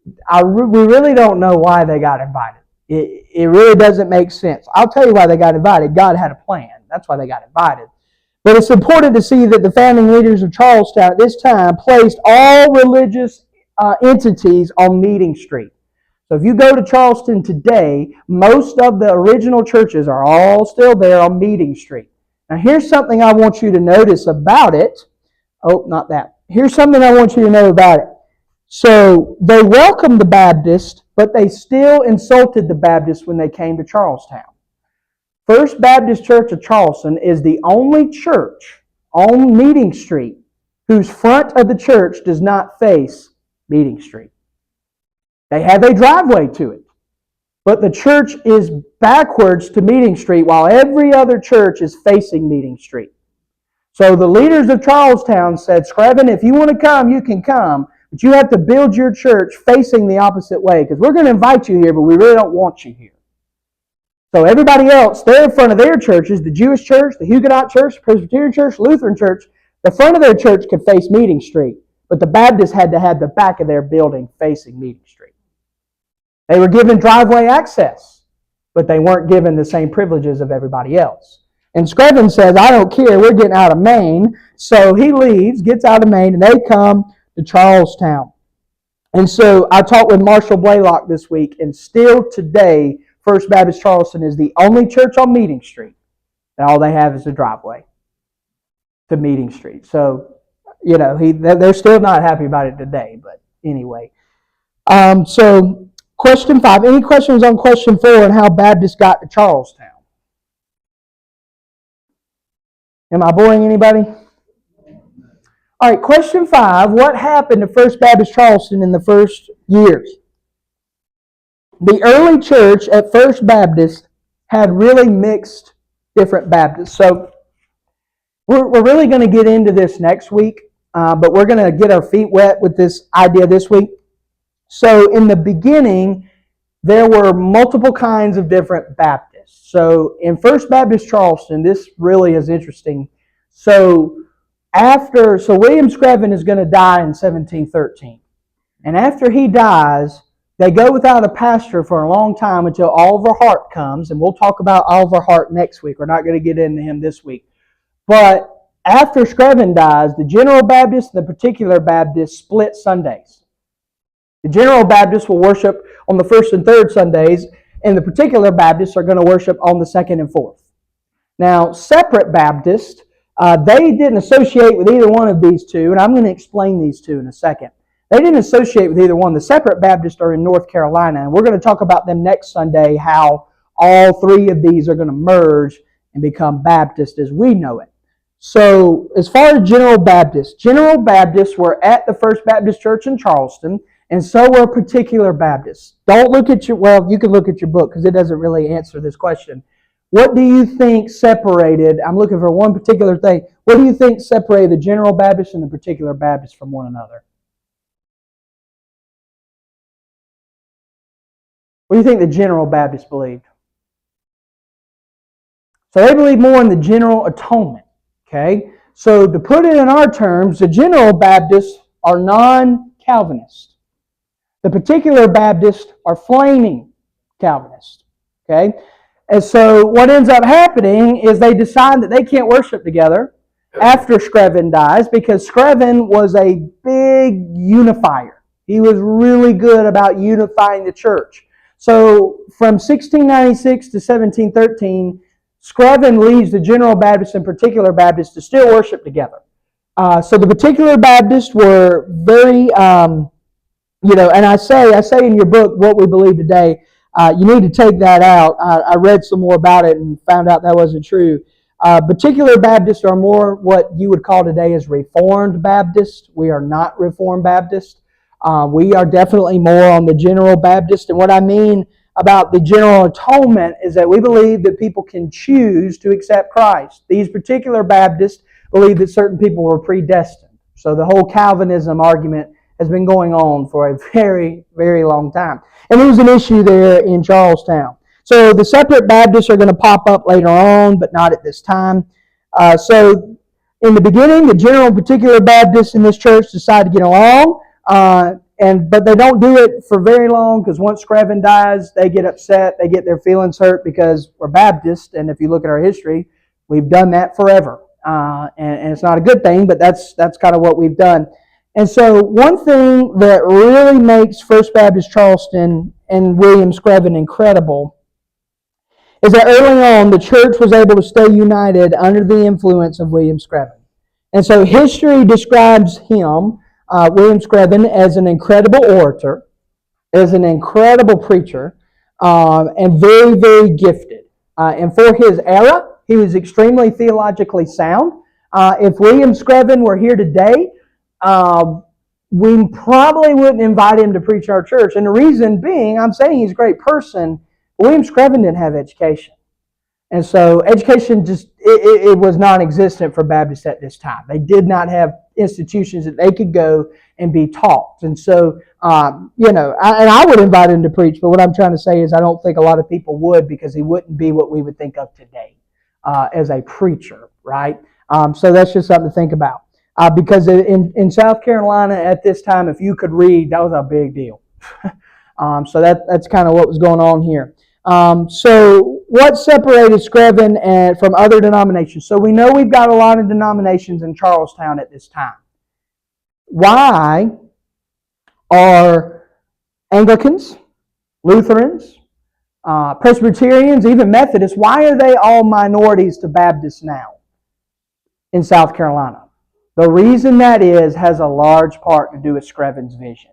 We really don't know why they got invited. It really doesn't make sense. I'll tell you why they got invited. God had a plan. That's why they got invited. But it's important to see that the founding leaders of Charlestown at this time placed all religious entities on Meeting Street. So if you go to Charleston today, most of the original churches are all still there on Meeting Street. Now here's something I want you to notice about it. Oh, not that. Here's something I want you to know about it. So they welcomed the Baptists, but they still insulted the Baptists when they came to Charlestown. First Baptist Church of Charleston is the only church on Meeting Street whose front of the church does not face Meeting Street. They have a driveway to it, but the church is backwards to Meeting Street while every other church is facing Meeting Street. So the leaders of Charlestown said, Screven, if you want to come, you can come, but you have to build your church facing the opposite way because we're going to invite you here, but we really don't want you here. So everybody else, they're in front of their churches, the Jewish church, the Huguenot church, the Presbyterian church, Lutheran church. The front of their church could face Meeting Street, but the Baptists had to have the back of their building facing Meeting Street. They were given driveway access, but they weren't given the same privileges of everybody else. And Screven says, I don't care, we're getting out of Maine. So he leaves, gets out of Maine, and they come to Charlestown. And so I talked with Marshall Blaylock this week, and still today, First Baptist Charleston is the only church on Meeting Street that all they have is a driveway to Meeting Street. So, they're still not happy about it today, but anyway. So, question 5. Any questions on question 4 and how Baptists got to Charlestown? Am I boring anybody? All right, question 5. What happened to First Baptist Charleston in the first years? The early church at First Baptist had really mixed different Baptists. So we're really going to get into this next week, but we're going to get our feet wet with this idea this week. So in the beginning, there were multiple kinds of different Baptists. So in First Baptist Charleston, this really is interesting. So William Screven is going to die in 1713. And after he dies, they go without a pastor for a long time until Oliver Hart comes. And we'll talk about Oliver Hart next week. We're not going to get into him this week. But after Screven dies, the General Baptist and the Particular Baptist split Sundays. The General Baptists will worship on the first and third Sundays, and the Particular Baptists are going to worship on the second and fourth. Now, separate Baptists, they didn't associate with either one of these two, and I'm going to explain these two in a second. They didn't associate with either one. The separate Baptists are in North Carolina, and we're going to talk about them next Sunday, how all three of these are going to merge and become Baptist as we know it. So, as far as General Baptists were at the First Baptist Church in Charleston, and so were Particular Baptists. Don't look at you can look at your book because it doesn't really answer this question. What do you think separated, I'm looking for one particular thing, what do you think separated the General Baptist and the Particular Baptist from one another? What do you think the General Baptist believed? So they believe more in the general atonement. Okay? So to put it in our terms, the General Baptists are non-Calvinist. The Particular Baptists are flaming Calvinists. Okay? And so what ends up happening is they decide that they can't worship together after Screven dies because Screven was a big unifier. He was really good about unifying the church. So from 1696 to 1713, Screven leaves the General Baptist and Particular Baptist to still worship together. So the Particular Baptists were very, and I say in your book, What We Believe Today, you need to take that out. I read some more about it and found out that wasn't true. Particular Baptists are more what you would call today as Reformed Baptists. We are not Reformed Baptists. We are definitely more on the General Baptist. And what I mean about the general atonement is that we believe that people can choose to accept Christ. These Particular Baptists believe that certain people were predestined. So the whole Calvinism argument has been going on for a very, very long time. And there was an issue there in Charlestown. So the separate Baptists are going to pop up later on, but not at this time. So in the beginning, the General and Particular Baptists in this church decide to get along, but they don't do it for very long because once Screven dies, they get upset, they get their feelings hurt because we're Baptists, and if you look at our history, we've done that forever. And it's not a good thing, but that's kind of what we've done. And so one thing that really makes First Baptist Charleston and William Screven incredible is that early on the church was able to stay united under the influence of William Screven. And so history describes him, William Screven, as an incredible orator, as an incredible preacher, and very, very gifted. And for his era, he was extremely theologically sound. If William Screven were here today, we probably wouldn't invite him to preach our church. And the reason being, I'm saying he's a great person, William Screven didn't have education. And so education it was non-existent for Baptists at this time. They did not have institutions that they could go and be taught. And so, I would invite him to preach, but what I'm trying to say is I don't think a lot of people would because he wouldn't be what we would think of today as a preacher, right? So that's just something to think about. Because in South Carolina at this time, if you could read, that was a big deal. So that's kind of what was going on here. So what separated Screven from other denominations? So we know we've got a lot of denominations in Charlestown at this time. Why are Anglicans, Lutherans, Presbyterians, even Methodists. Why are they all minorities to Baptists now in South Carolina? The reason that has a large part to do with Screven's vision.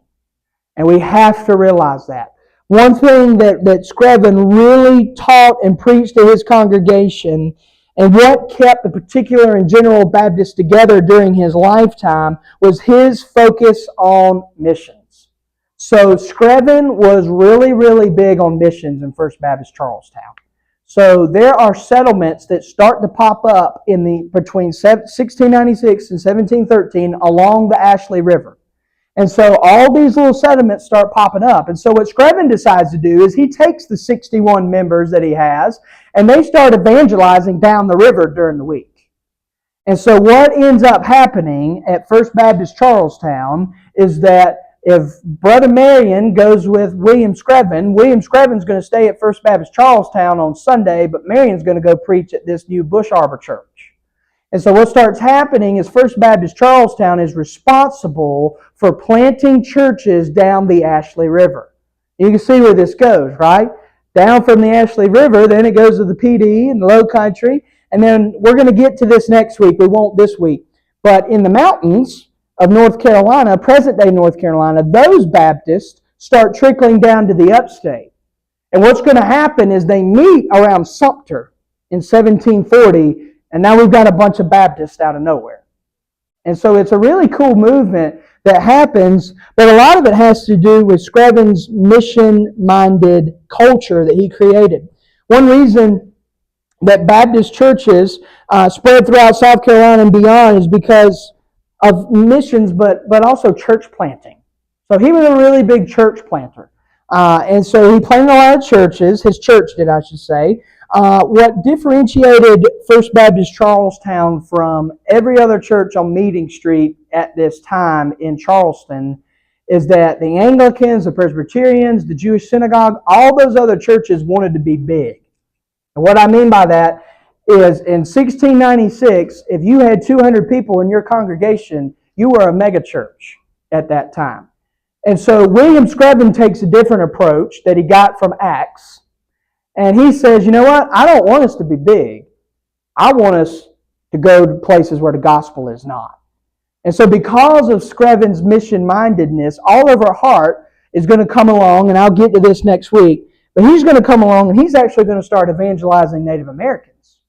And we have to realize that. One thing that Screven really taught and preached to his congregation, and what kept the particular and general Baptists together during his lifetime, was his focus on missions. So Screven was really, really big on missions in First Baptist Charlestown. So there are settlements that start to pop up between 1696 and 1713 along the Ashley River. And so all these little settlements start popping up. And so what Screven decides to do is he takes the 61 members that he has, and they start evangelizing down the river during the week. And so what ends up happening at First Baptist Charlestown is that if Brother Marion goes with William Screven's going to stay at First Baptist Charlestown on Sunday, but Marion's going to go preach at this new Bush Arbor Church. And so what starts happening is First Baptist Charlestown is responsible for planting churches down the Ashley River. You can see where this goes, right? Down from the Ashley River, then it goes to the PD and the Low Country, and then we're going to get to this next week. We won't this week. But in the mountains of North Carolina, present-day North Carolina, those Baptists start trickling down to the upstate. And what's going to happen is they meet around Sumter in 1740, and now we've got a bunch of Baptists out of nowhere. And so it's a really cool movement that happens, but a lot of it has to do with Screven's mission-minded culture that he created. One reason that Baptist churches spread throughout South Carolina and beyond is because of missions, but also church planting. So he was a really big church planter. And so he planted a lot of churches. His church did, I should say. What differentiated First Baptist Charlestown from every other church on Meeting Street at this time in Charleston is that the Anglicans, the Presbyterians, the Jewish synagogue, all those other churches wanted to be big. And what I mean by that is in 1696, if you had 200 people in your congregation, you were a mega church at that time. And so William Screven takes a different approach that he got from Acts. And he says, you know what? I don't want us to be big. I want us to go to places where the gospel is not. And so because of Screven's mission-mindedness, all of our heart is going to come along, and I'll get to this next week, but he's going to come along and he's actually going to start evangelizing Native Americans.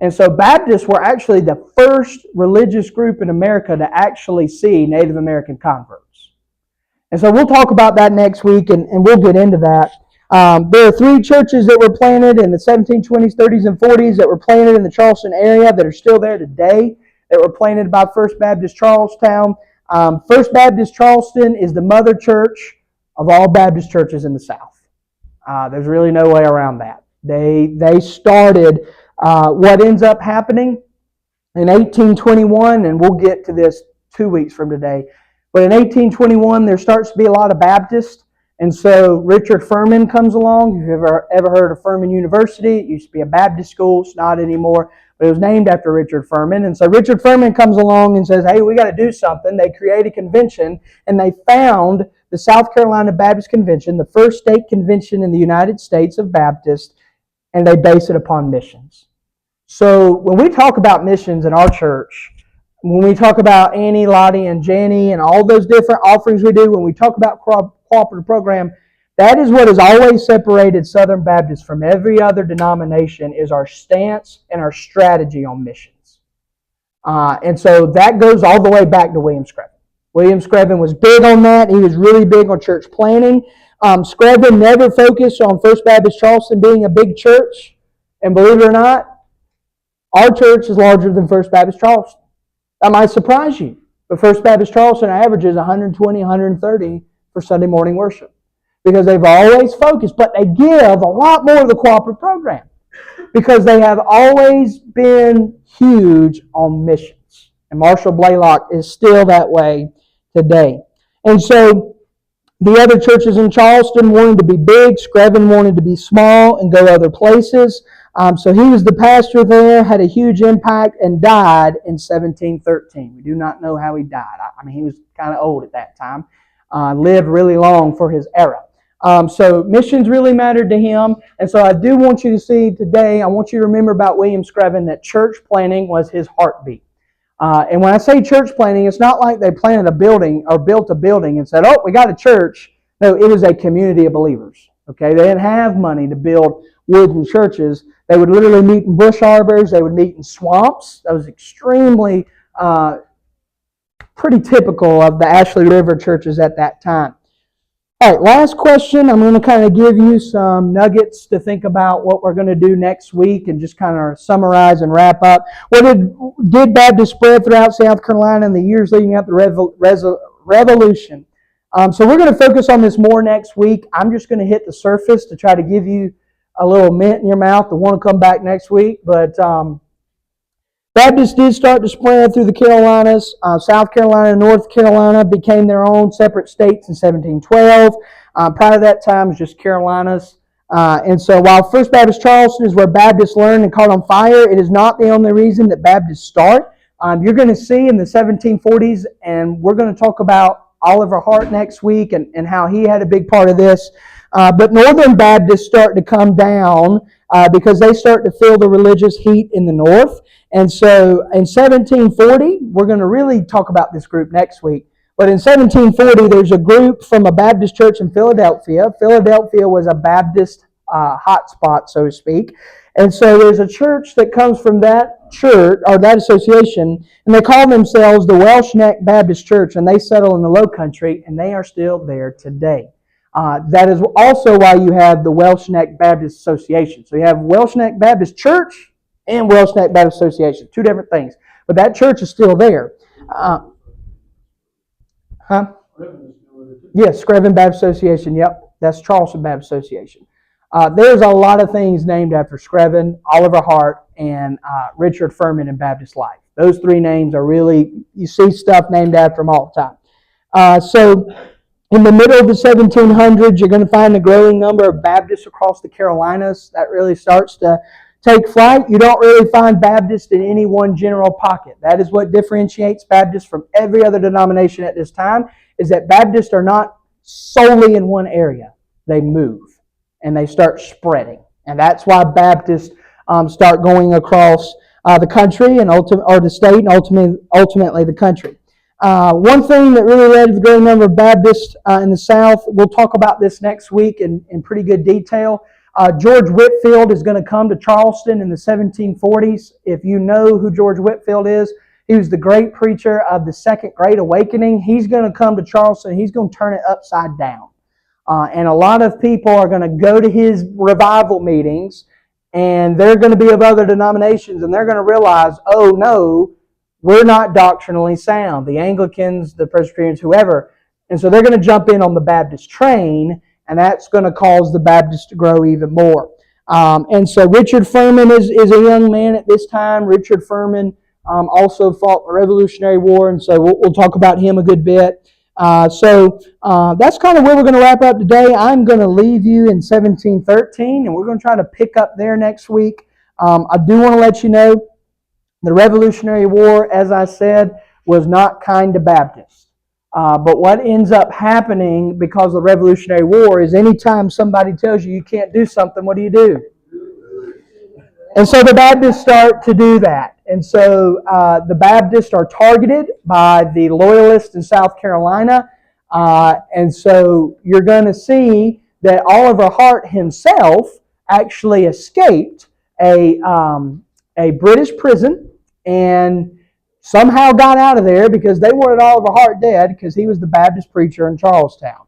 And so Baptists were actually the first religious group in America to actually see Native American converts. And so we'll talk about that next week, and we'll get into that. There are 3 churches that were planted in the 1720s, 30s, and 40s that were planted in the Charleston area that are still there today, that were planted by First Baptist Charlestown. First Baptist Charleston is the mother church of all Baptist churches in the South. There's really no way around that. They started what ends up happening in 1821, and we'll get to this 2 weeks from today. But in 1821, there starts to be a lot of Baptists. And so Richard Furman comes along. If you've ever heard of Furman University, it used to be a Baptist school. It's not anymore, but it was named after Richard Furman. And so Richard Furman comes along and says, hey, we got to do something. They create a convention, and they found the South Carolina Baptist Convention, the first state convention in the United States of Baptists, and they base it upon missions. So when we talk about missions in our church, when we talk about Annie, Lottie, and Janie, and all those different offerings we do, when we talk about cooperative program, that is what has always separated Southern Baptists from every other denomination, is our stance and our strategy on missions. And so that goes all the way back to William Screven. William Screven was big on that. He was really big on church planning. Screven never focused on First Baptist Charleston being a big church. And believe it or not, our church is larger than First Baptist Charleston. That might surprise you. But First Baptist Charleston averages 120, 130 for Sunday morning worship. Because they've always focused, but they give a lot more of the cooperative program. Because they have always been huge on missions. And Marshall Blaylock is still that way today. And so the other churches in Charleston wanted to be big. Screven wanted to be small and go other places. So he was the pastor there, had a huge impact, and died in 1713. We do not know how he died. I mean, he was kind of old at that time. lived really long for his era. So missions really mattered to him. And so I do want you to see today, I want you to remember about William Screven that church planting was his heartbeat. And when I say church planting, it's not like they planted a building or built a building and said, oh, we got a church. No, it was a community of believers. Okay, they didn't have money to build wooden churches. They would literally meet in bush arbors. They would meet in swamps. That was extremely pretty typical of the Ashley River churches at that time. All right, last question. I'm going to kind of give you some nuggets to think about what we're going to do next week and just kind of summarize and wrap up. What did Baptist spread throughout South Carolina in the years leading up to the Revolution? So we're going to focus on this more next week. I'm just going to hit the surface to try to give you a little mint in your mouth to want to come back next week. But Baptists did start to spread through the Carolinas. South Carolina and North Carolina became their own separate states in 1712. Prior to that time, it was just Carolinas. And so while First Baptist Charleston is where Baptists learned and caught on fire, it is not the only reason that Baptists start. You're going to see in the 1740s, and we're going to talk about Oliver Hart next week and how he had a big part of this. But Northern Baptists start to come down because they start to feel the religious heat in the north. And so in 1740, we're going to really talk about this group next week. But in 1740, there's a group from a Baptist church in Philadelphia. Philadelphia was a Baptist hotspot, so to speak. And so there's a church that comes from that church, or that association, and they call themselves the Welsh Neck Baptist Church, and they settle in the Low Country, and they are still there today. That is also why you have the Welsh Neck Baptist Association. So you have Welsh Neck Baptist Church and Welsh Neck Baptist Association, two different things. But that church is still there. Yes, Screven Baptist Association, yep. That's Charleston Baptist Association. There's a lot of things named after Screven, Oliver Hart, and Richard Furman in Baptist life. Those three names are really, you see stuff named after them all the time. So in the middle of the 1700s, you're going to find a growing number of Baptists across the Carolinas. That really starts to take flight. You don't really find Baptists in any one general pocket. That is what differentiates Baptists from every other denomination at this time, is that Baptists are not solely in one area. They move and they start spreading. And that's why Baptists start going across the country and or the state and ultimately the country. One thing that really led to the growing number of Baptists in the South, we'll talk about this next week in pretty good detail. George Whitefield is going to come to Charleston in the 1740s. If you know who George Whitefield is, he was the great preacher of the Second Great Awakening. He's going to come to Charleston. He's going to turn it upside down. And a lot of people are going to go to his revival meetings, and they're going to be of other denominations, and they're going to realize, oh no, we're not doctrinally sound. The Anglicans, the Presbyterians, whoever. And so they're going to jump in on the Baptist train, and that's going to cause the Baptists to grow even more. And so Richard Furman is a young man at this time. Richard Furman also fought the Revolutionary War, and so we'll talk about him a good bit. So that's kind of where we're going to wrap up today. I'm going to leave you in 1713, and we're going to try to pick up there next week. I do want to let you know the Revolutionary War, as I said, was not kind to Baptists. But what ends up happening because of the Revolutionary War is anytime somebody tells you can't do something, what do? And so the Baptists start to do that. And so the Baptists are targeted by the Loyalists in South Carolina. And so you're going to see that Oliver Hart himself actually escaped a British prison and somehow got out of there because they wanted Oliver Hart dead because he was the Baptist preacher in Charlestown.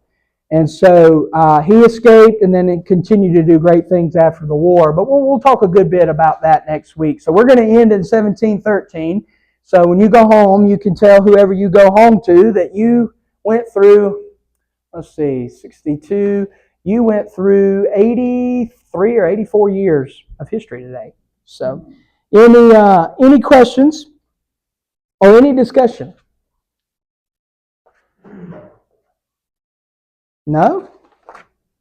And so he escaped and then continued to do great things after the war. But we'll talk a good bit about that next week. So we're going to end in 1713. So when you go home, you can tell whoever you go home to that you went through, 62. You went through 83 or 84 years of history today. So any questions or any discussion? No?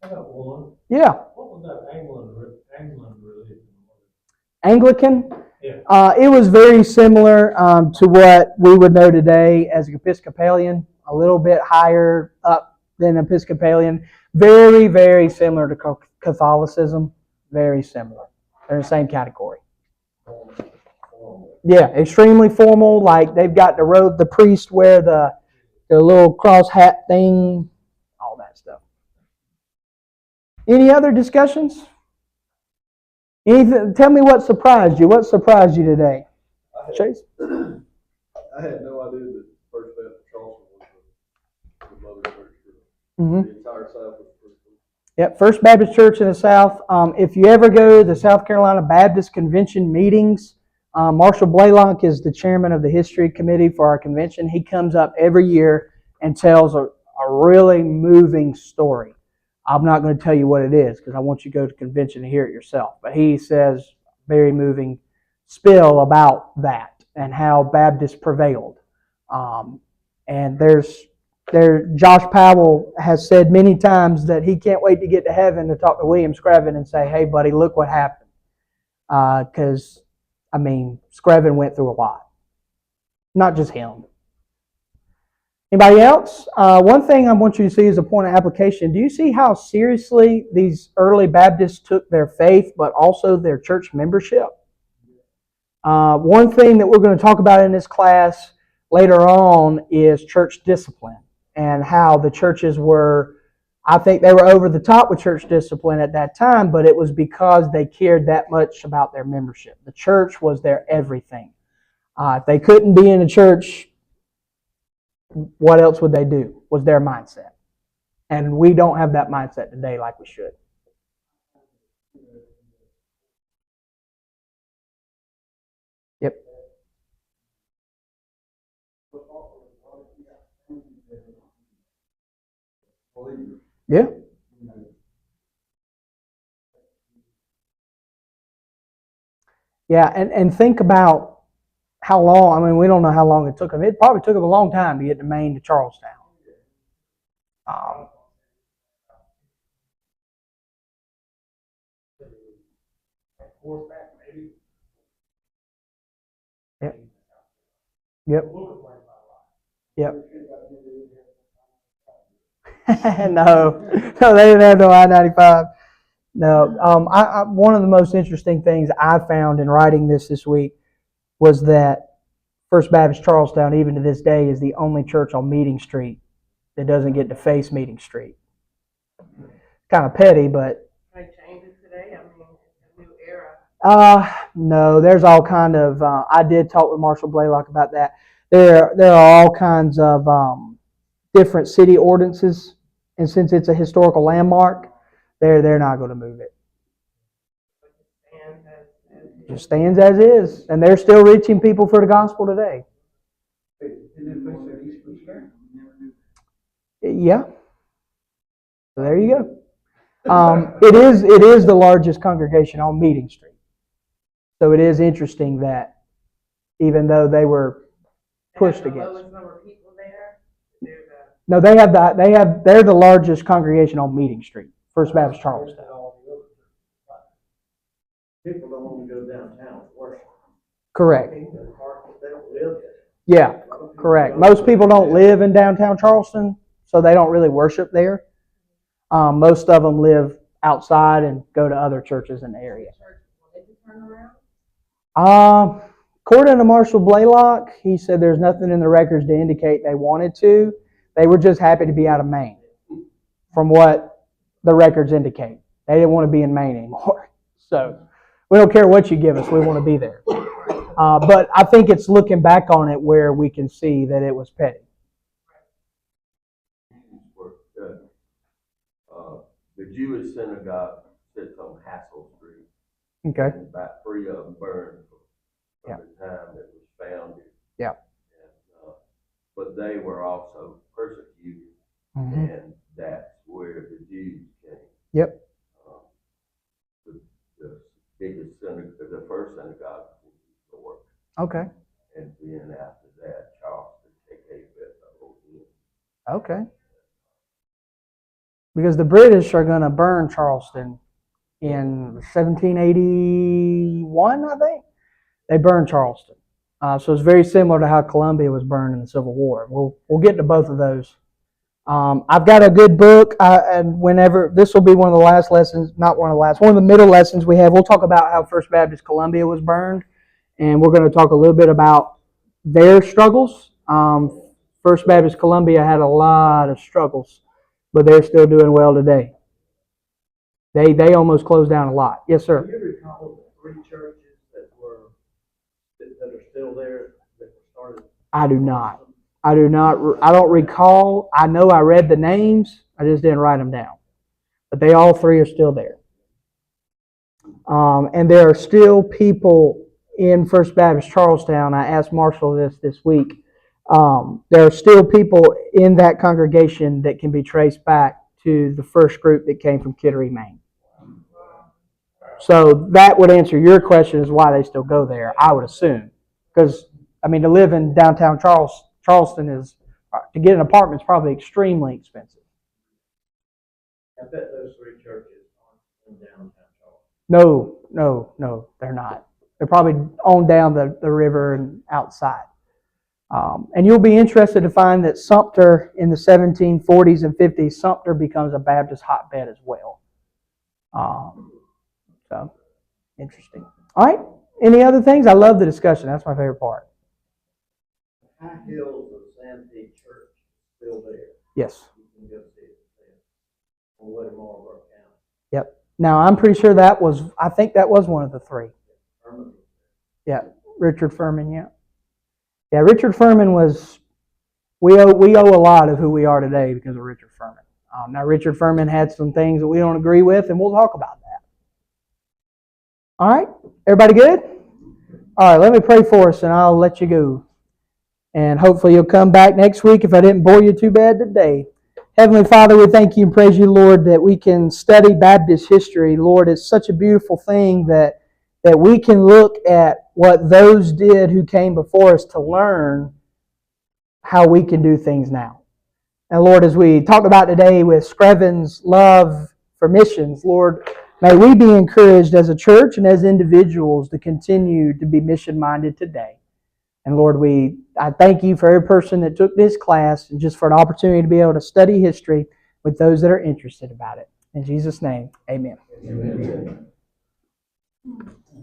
I got one. Yeah. What was that Anglican religion? Anglican? Yeah. It was very similar to what we would know today as Episcopalian, a little bit higher up than Episcopalian. Very, very similar to Catholicism. Very similar. They're in the same category. Yeah, extremely formal. Like they've got the robe, the priest wear the little cross hat thing, all that stuff. Any other discussions? Anything? Tell me what surprised you. What surprised you today, Chase? I had no idea that First Baptist Charleston was the mother church for Mm-hmm. the entire South. Yep, First Baptist Church in the South. If you ever go to the South Carolina Baptist Convention meetings, Marshall Blaylock is the chairman of the history committee for our convention. He comes up every year and tells a really moving story. I'm not going to tell you what it is because I want you to go to the convention and hear it yourself. But he says very moving spill about that and how Baptists prevailed. And Josh Powell has said many times that he can't wait to get to heaven to talk to William Screven and say, "Hey, buddy, look what happened." Because, Screven went through a lot. Not just him. Anybody else? One thing I want you to see as a point of application. Do you see how seriously these early Baptists took their faith, but also their church membership? One thing that we're going to talk about in this class later on is church discipline and how the churches were, I think they were over the top with church discipline at that time, but it was because they cared that much about their membership. The church was their everything. If they couldn't be in a church, what else would they do? Was their mindset. And we don't have that mindset today like we should. Yep. Yeah. Yeah, and think about how long, we don't know how long it took them. It probably took them a long time to get to Maine to Charlestown. Yep. Yep. Yep. No, they didn't have no I-95. No, one of the most interesting things I found in writing this week was that First Baptist Charlestown, even to this day, is the only church on Meeting Street that doesn't get to face Meeting Street. Kind of petty, but Can I change it today? It's a new era. No, there's all kind of. I did talk with Marshall Blaylock about that. There are all kinds of different city ordinances, and since it's a historical landmark, they're not going to move it. It just stands as is, and they're still reaching people for the gospel today. Yeah. So there you go. It is the largest congregation on Meeting Street. So it is interesting that even though they were pushed against. Lowest number of people there. No, they're the largest congregation on Meeting Street, First Baptist Charlestown. People don't want to go downtown to worship. Correct. They don't live there. Yeah, correct. Most people don't live in downtown Charleston, so they don't really worship there. Most of them live outside and go to other churches in the area. According to Marshall Blaylock, he said there's nothing in the records to indicate they wanted to. They were just happy to be out of Maine, from what the records indicate. They didn't want to be in Maine anymore. So we don't care what you give us. We want to be there. But I think it's looking back on it where we can see that it was petty. The Jewish synagogue sits on Hassel Street. Okay. And about 3 of them burned from the time it was founded. Yeah. And, but they were also persecuted, and that's where the Jews came. Yep. The biggest synagogue, the first synagogue in New York. Okay. And then after that, Charleston became the whole thing. Okay. Because the British are going to burn Charleston in 1781, I think. They burned Charleston. So it's very similar to how Columbia was burned in the Civil War. We'll get to both of those I've got a good book, and whenever this will be one of the last lessons, not one of the last, one of the middle lessons we have. We'll talk about how First Baptist Columbia was burned, and we're going to talk a little bit about their struggles. First Baptist Columbia had a lot of struggles, but they're still doing well today. They almost closed down a lot. Yes, sir. Do you recall the three churches that are still there that were started? I do not. I don't recall. I know I read the names. I just didn't write them down. But they all three are still there. And there are still people in First Baptist Charlestown. I asked Marshall this week. There are still people in that congregation that can be traced back to the first group that came from Kittery, Maine. So that would answer your question as why they still go there, I would assume. Because, I mean, to live in downtown Charleston is, to get an apartment is probably extremely expensive. I bet those three churches aren't in downtown Charleston. No, they're not. They're probably on down the river and outside. And you'll be interested to find that Sumter in the 1740s and 50s, Sumter becomes a Baptist hotbed as well. So, interesting. All right. Any other things? I love the discussion. That's my favorite part. High Hills of Santee Church still there. Yes. You can go see it there. On the way to Marlboro County. Yep. Now, I'm pretty sure I think that was one of the three. Yeah. Richard Furman, yeah. Yeah, Richard Furman was, we owe a lot of who we are today because of Richard Furman. Now, Richard Furman had some things that we don't agree with, and we'll talk about that. All right? Everybody good? All right, let me pray for us, and I'll let you go. And hopefully you'll come back next week if I didn't bore you too bad today. Heavenly Father, we thank you and praise you, Lord, that we can study Baptist history. Lord, it's such a beautiful thing that we can look at what those did who came before us to learn how we can do things now. And Lord, as we talked about today with Screven's love for missions, Lord, may we be encouraged as a church and as individuals to continue to be mission-minded today. And Lord, I thank you for every person that took this class and just for an opportunity to be able to study history with those that are interested about it. In Jesus' name, amen. Amen.